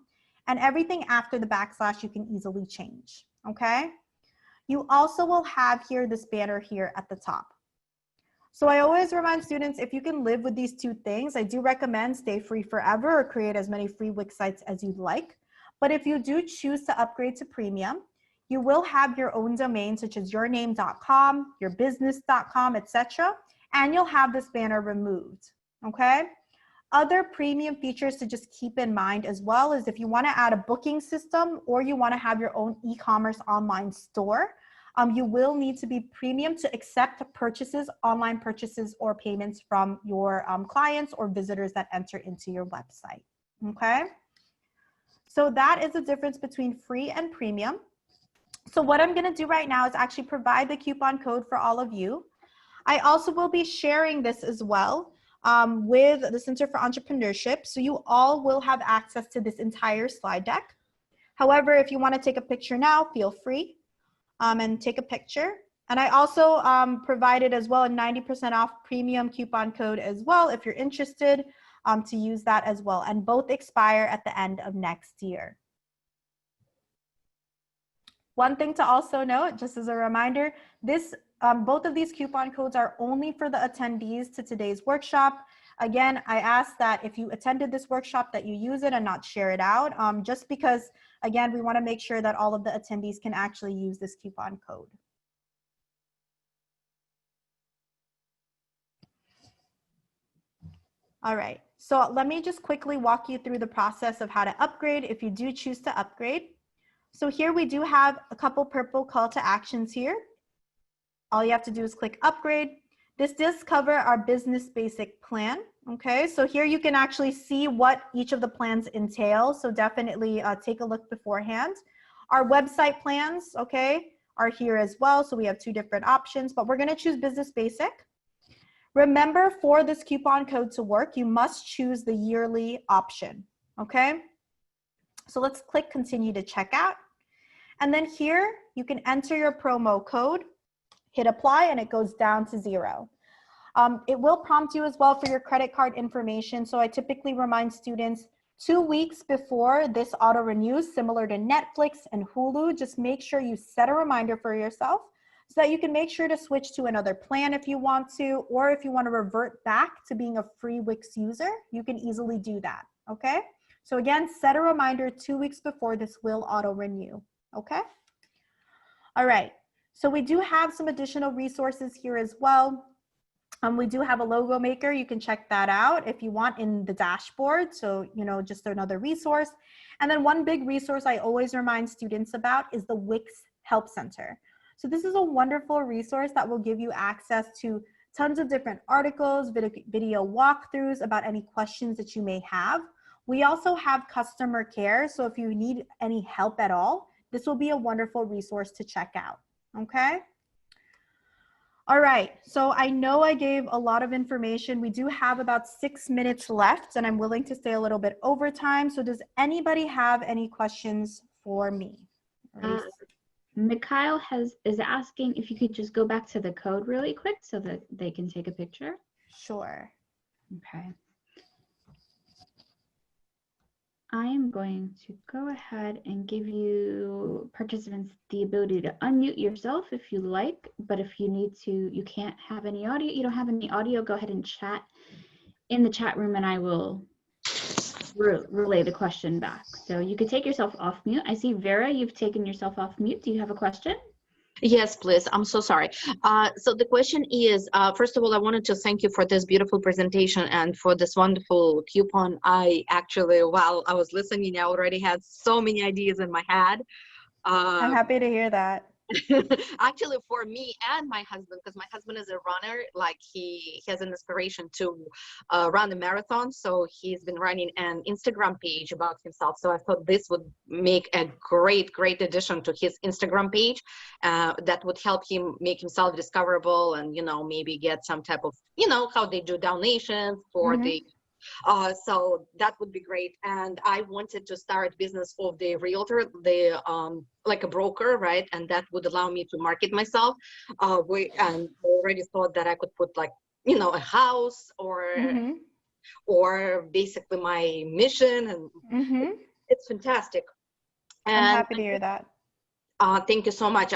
and everything after the backslash you can easily change, okay? You also will have here this banner here at the top. So I always remind students, if you can live with these two things, I do recommend stay free forever or create as many free Wix sites as you'd like. But if you do choose to upgrade to premium, you will have your own domain such as yourname.com, yourbusiness.com, etc. And you'll have this banner removed, okay? Other premium features to just keep in mind as well is if you want to add a booking system or you want to have your own e-commerce online store, you will need to be premium to accept purchases, online purchases, or payments from your clients or visitors that enter into your website, okay? So that is the difference between free and premium. So what I'm gonna do right now is actually provide the coupon code for all of you. I also will be sharing this as well with the Center for Entrepreneurship. So you all will have access to this entire slide deck. However, if you wanna take a picture now, feel free. And take a picture. And I also provided as well a 90% off premium coupon code as well if you're interested to use that as well. And both expire at the end of next year. One thing to also note, just as a reminder, both of these coupon codes are only for the attendees to today's workshop. Again, I ask that if you attended this workshop that you use it and not share it out, just because, again, we want to make sure that all of the attendees can actually use this coupon code. All right, So let me just quickly walk you through the process of how to upgrade if you do choose to upgrade. So here we do have a couple purple call to actions here. All you have to do is click upgrade. This does cover our business basic plan. Okay, so here you can actually see what each of the plans entail. So definitely take a look beforehand. Our website plans, okay, are here as well. So we have two different options, but we're going to choose business basic. Remember, for this coupon code to work, you must choose the yearly option. Okay, so let's click continue to checkout. And then here you can enter your promo code, hit apply, and it goes down to 0. It will prompt you as well for your credit card information. So I typically remind students 2 weeks before this auto renews, similar to Netflix and Hulu. Just make sure you set a reminder for yourself so that you can make sure to switch to another plan if you want to, or if you want to revert back to being a free Wix user, you can easily do that. Okay. So again, set a reminder 2 weeks before this will auto renew. Okay. All right. So we do have some additional resources here as well. We do have a logo maker. You can check that out if you want in the dashboard. So, just another resource. And then one big resource I always remind students about is the Wix Help Center. So this is a wonderful resource that will give you access to tons of different articles, video walkthroughs about any questions that you may have. We also have customer care. So if you need any help at all, this will be a wonderful resource to check out. Okay. All right, so I know I gave a lot of information. We do have about 6 minutes left, and I'm willing to stay a little bit over time. So does anybody have any questions for me? Mikhail is asking if you could just go back to the code really quick so that they can take a picture. Sure. Okay. I am going to go ahead and give you participants the ability to unmute yourself if you like, but if you need to, you can't have any audio, you don't have any audio, go ahead and chat in the chat room and I will relay the question back. So you could take yourself off mute. I see Vera, you've taken yourself off mute. Do you have a question? Yes, please. I'm so sorry. So the question is, first of all, I wanted to thank you for this beautiful presentation and for this wonderful coupon. I actually, while I was listening, I already had so many ideas in my head. I'm happy to hear that. Actually, for me and my husband, because my husband is a runner, like he has an inspiration to run a marathon. So he's been running an Instagram page about himself. So I thought this would make a great addition to his Instagram page that would help him make himself discoverable and, maybe get some type of, how they do donations for the so that would be great. And I wanted to start business of the realtor, like a broker, right? And that would allow me to market myself. And I already thought that I could put like, a house or basically my mission, and it's fantastic. And I'm happy to hear that. Thank you so much.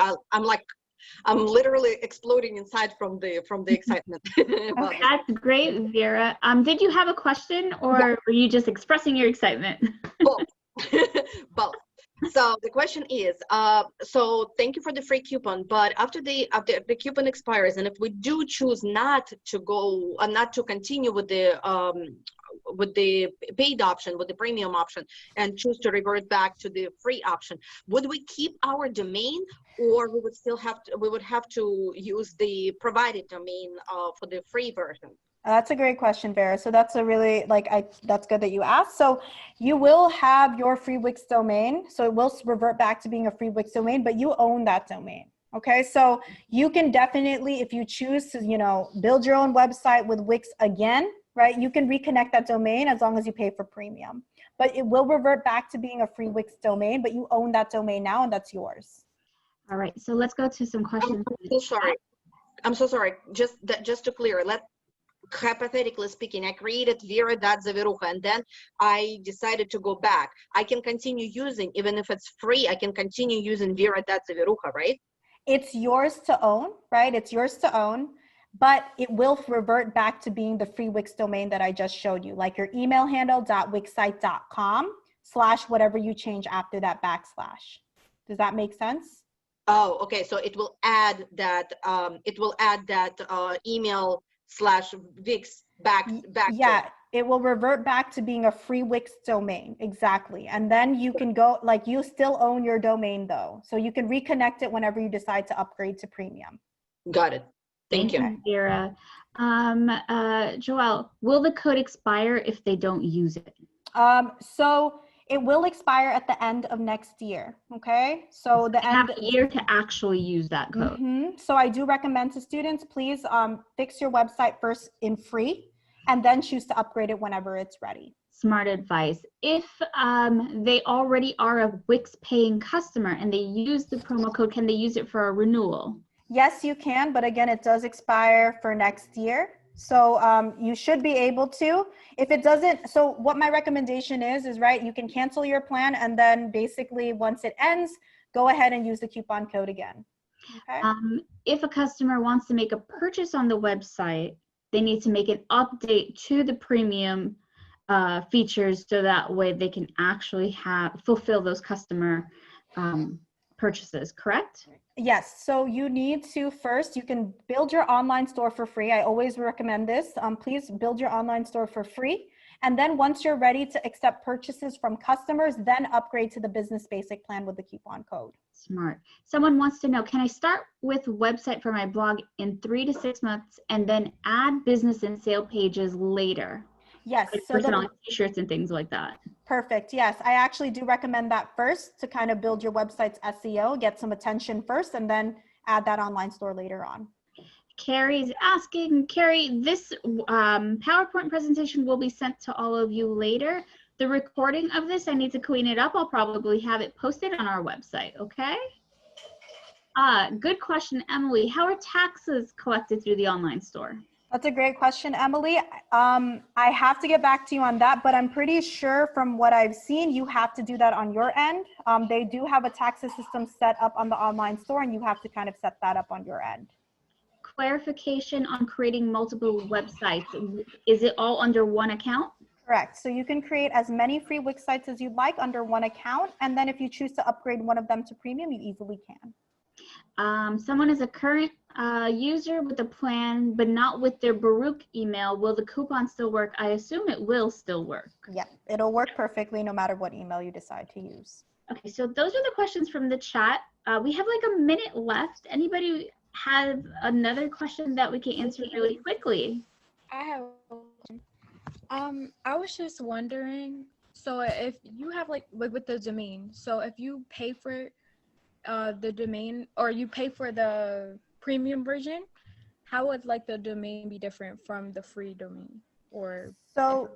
I'm literally exploding inside from the excitement. Okay, that's great, Vera. Did you have a question or were you just expressing your excitement? Both. Both. So the question is, so thank you for the free coupon, but after the coupon expires, and if we do choose not to continue with the paid option, with the premium option, and choose to revert back to the free option, would we keep our domain, or we would have to use the provided domain for the free version? That's a great question, Vera. So that's a really, that's good that you asked. So you will have your free Wix domain. So it will revert back to being a free Wix domain, but you own that domain. Okay. So you can definitely, if you choose to, build your own website with Wix again, right? You can reconnect that domain as long as you pay for premium, but it will revert back to being a free Wix domain, but you own that domain now and that's yours. All right. So let's go to some questions. I'm so sorry. Just to clear, hypothetically speaking, I created Vera.Zavirucha and then I decided to go back. I can continue using, even if it's free, I can continue using Vera.Zavirucha, right? It's yours to own, right? It's yours to own, but it will revert back to being the free Wix domain that I just showed you, like your email handle .wixsite.com/whatever you change after that backslash. Does that make sense? Oh, okay. So it will add that, email /Wix back. Yeah, it will revert back to being a free Wix domain. Exactly. And then you can go, like, you still own your domain though. So you can reconnect it whenever you decide to upgrade to premium. Got it. Thank you. Vera. Joelle, will the code expire if they don't use it? So it will expire at the end of next year. Okay. So the They have a year to actually use that code. So I do recommend to students, please fix your website first in free and then choose to upgrade it whenever it's ready. Smart advice. If they already are a Wix paying customer and they use the promo code, can they use it for a renewal? Yes, you can, but again, it does expire for next year. So you should be able to. If it doesn't, so what my recommendation is right, you can cancel your plan and then basically once it ends, go ahead and use the coupon code again. Okay. If a customer wants to make a purchase on the website, they need to make an update to the premium features so that way they can actually fulfill those customer purchases, correct? Yes, so you need to first, you can build your online store for free. I always recommend this. Please build your online store for free. And then once you're ready to accept purchases from customers, then upgrade to the business basic plan with the coupon code. Smart. Someone wants to know, can I start with website for my blog in 3 to 6 months and then add business and sale pages later? Yes. Like so personal t-shirts and things like that. Perfect. Yes, I actually do recommend that first to kind of build your website's SEO, get some attention first, and then add that online store later on. Carrie's asking, Carrie, this PowerPoint presentation will be sent to all of you later. The recording of this, I need to clean it up. I'll probably have it posted on our website, okay? Good question, Emily. How are taxes collected through the online store? That's a great question, Emily. I have to get back to you on that, but I'm pretty sure from what I've seen, you have to do that on your end. They do have a taxes system set up on the online store, and you have to kind of set that up on your end. Clarification on creating multiple websites. Is it all under one account? Correct. So you can create as many free Wix sites as you'd like under one account. And then if you choose to upgrade one of them to premium, you easily can. Someone is a current user with a plan, but not with their Baruch email. Will the coupon still work? I assume it will still work. Yeah, it'll work perfectly no matter what email you decide to use. Okay, so those are the questions from the chat. We have like a minute left. Anybody have another question that we can answer really quickly? I have a question. I was just wondering, so if you have like with the domain, so if you pay for the domain or you pay for the premium version, how would like the domain be different from the free domain? Or so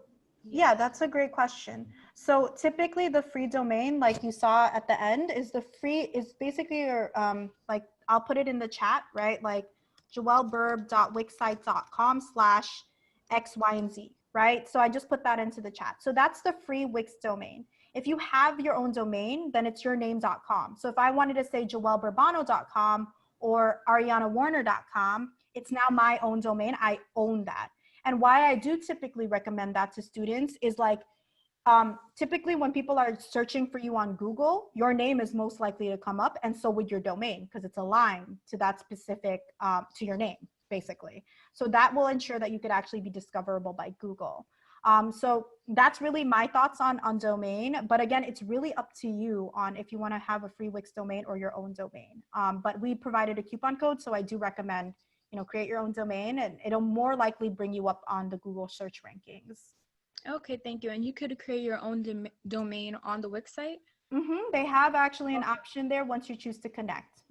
yeah, that's a great question. So typically the free domain, like you saw at the end, is basically your like I'll put it in the chat, right? Like joelleburb.wixsite.com/X, Y, and Z, right? So I just put that into the chat. So that's the free Wix domain. If you have your own domain, then it's yourname.com. So if I wanted to say joelleburbano.com or arianawarner.com, it's now my own domain. I own that. And why I do typically recommend that to students is like, typically when people are searching for you on Google, your name is most likely to come up, and so would your domain, because it's aligned to that specific, to your name, basically. So that will ensure that you could actually be discoverable by Google. So that's really my thoughts on domain. But again, it's really up to you on if you want to have a free Wix domain or your own domain. But we provided a coupon code, so I do recommend, create your own domain, and it'll more likely bring you up on the Google search rankings. Okay, thank you. And you could create your own domain on the Wix site? They have actually an option there once you choose to connect.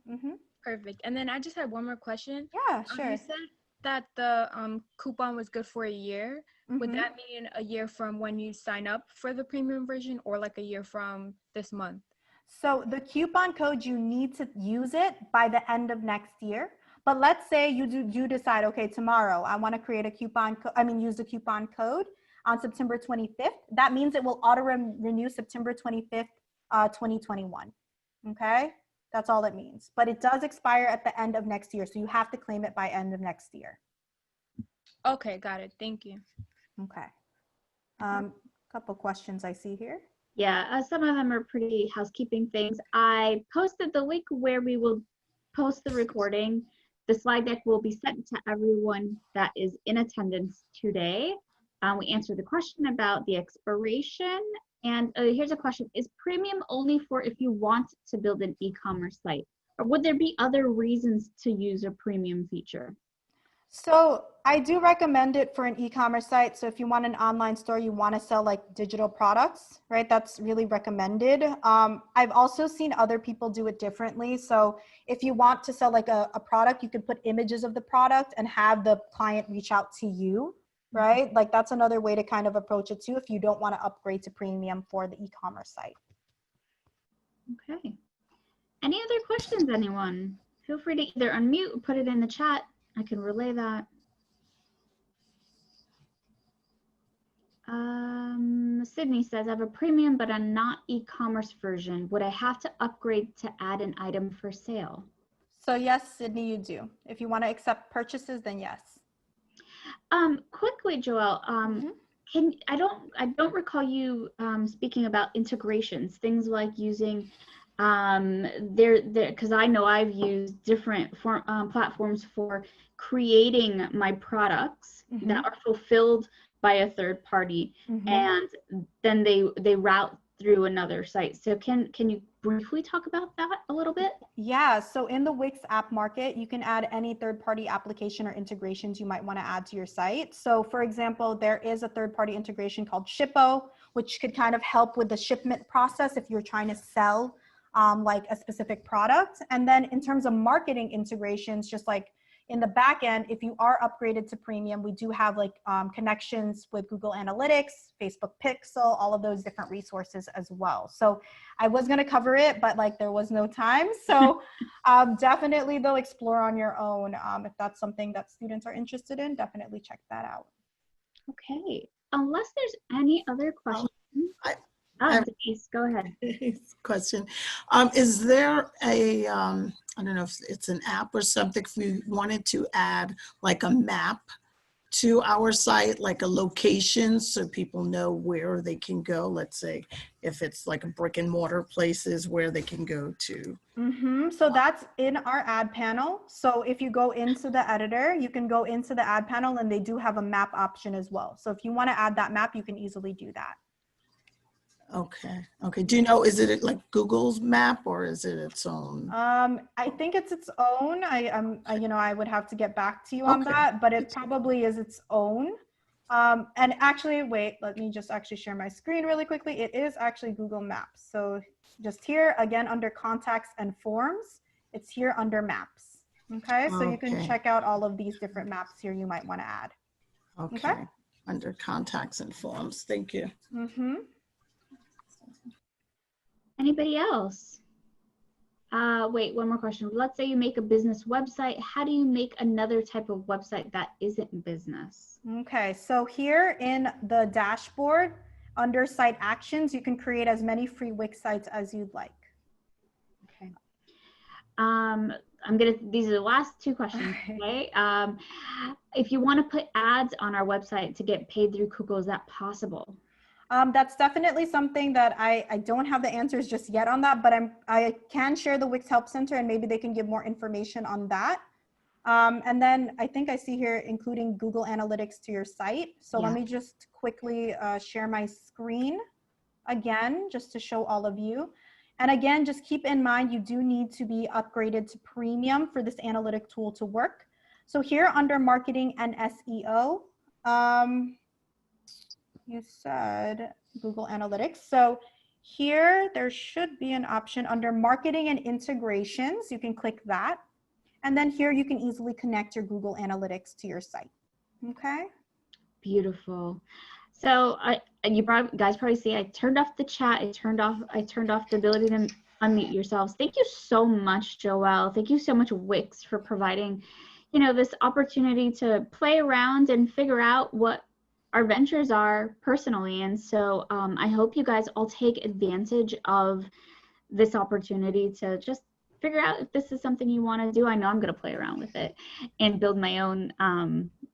Perfect. And then I just had one more question. Yeah, sure. You said that the coupon was good for a year. Would that mean a year from when you sign up for the premium version, or like a year from this month? So the coupon code, you need to use it by the end of next year. But let's say you decide, okay, tomorrow I want to create a use the coupon code on September 25th. That means it will auto renew September 25th, 2021. Okay, that's all it means. But it does expire at the end of next year, so you have to claim it by end of next year. Okay, got it. Thank you. Okay. Couple questions I see here. Yeah, some of them are pretty housekeeping things. I posted the link where we will post the recording. The slide deck will be sent to everyone that is in attendance today. We answered the question about the expiration. And here's a question. Is premium only for if you want to build an e-commerce site? Or would there be other reasons to use a premium feature? So I do recommend it for an e-commerce site. So if you want an online store, you want to sell like digital products, right? That's really recommended. I've also seen other people do it differently. So if you want to sell like a product, you could put images of the product and have the client reach out to you, right? Like that's another way to kind of approach it too, if you don't want to upgrade to premium for the e-commerce site. Okay. Any other questions, anyone? Feel free to either unmute or put it in the chat. I can relay that. Sydney says, I have a premium, but a not e-commerce version. Would I have to upgrade to add an item for sale? So yes, Sydney, you do. If you want to accept purchases, then yes. Quickly, Joelle, I don't recall you speaking about integrations, things like using because I know I've used different platforms for creating my products that are fulfilled by a third party, and then they route through another site. So can you briefly talk about that a little bit? Yeah, so in the Wix app market, you can add any third-party application or integrations you might want to add to your site. So for example, there is a third-party integration called Shippo, which could kind of help with the shipment process if you're trying to sell like a specific product. And then in terms of marketing integrations, just like in the back end, if you are upgraded to premium, we do have like connections with Google Analytics, Facebook Pixel, all of those different resources as well. So I was going to cover it, but like there was no time. So definitely though, explore on your own. If that's something that students are interested in, definitely check that out. Okay, unless there's any other questions. Denise, go ahead. Question. Is there a, I don't know if it's an app or something, if we wanted to add like a map to our site, like a location so people know where they can go? Let's say if it's like a brick and mortar places where they can go to. So that's in our ad panel. So if you go into the editor, you can go into the ad panel and they do have a map option as well. So if you want to add that map, you can easily do that. Okay. Okay. Do you know, is it like Google's map or is it its own? I think it's its own. I would have to get back to you on that, but it probably is its own. And actually, wait, let me just actually share my screen really quickly. It is actually Google Maps. So just here again, under contacts and forms, it's here under maps. Okay. So you can check out all of these different maps here you might want to add. Okay. Under contacts and forms. Thank you. Anybody else? Wait, one more question. Let's say you make a business website. How do you make another type of website that isn't business? Okay, so here in the dashboard, under site actions, you can create as many free Wix sites as you'd like. Okay. These are the last two questions, okay? If you want to put ads on our website to get paid through Google, is that possible? That's definitely something that I don't have the answers just yet on that, but I can share the Wix Help Center and maybe they can give more information on that. And then I think I see here including Google Analytics to your site. So let me just quickly share my screen again, just to show all of you. And again, just keep in mind, you do need to be upgraded to premium for this analytic tool to work. So here under marketing and SEO, you said Google Analytics. So here there should be an option under marketing and integrations. You can click that. And then here you can easily connect your Google Analytics to your site. Okay. Beautiful. So guys probably see I turned off the chat. I turned off the ability to unmute yourselves. Thank you so much, Joelle. Thank you so much, Wix, for providing, this opportunity to play around and figure out what our ventures are personally. And so I hope you guys all take advantage of this opportunity to just figure out if this is something you want to do. I know I'm going to play around with it and build my own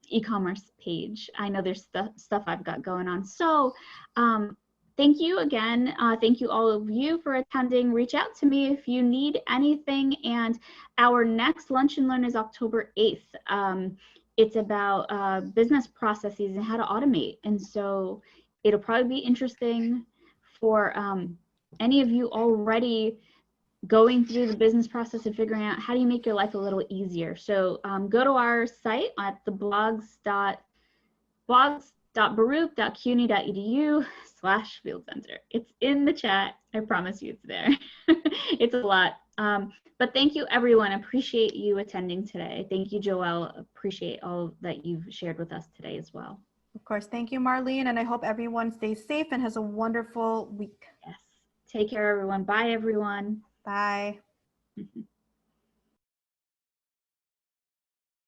e-commerce page. I know there's stuff I've got going on. So thank you again. Thank you all of you for attending. Reach out to me if you need anything. And our next Lunch and Learn is October 8th. it's about business processes and how to automate. And so it'll probably be interesting for any of you already going through the business process and figuring out how do you make your life a little easier. So go to our site at the blogs.baruch.cuny.edu/field center. It's in the chat. I promise you it's there. It's a lot. But thank you, everyone. Appreciate you attending today. Thank you, Joelle. Appreciate all that you've shared with us today as well. Of course. Thank you, Marlene. And I hope everyone stays safe and has a wonderful week. Yes. Take care, everyone. Bye, everyone. Bye.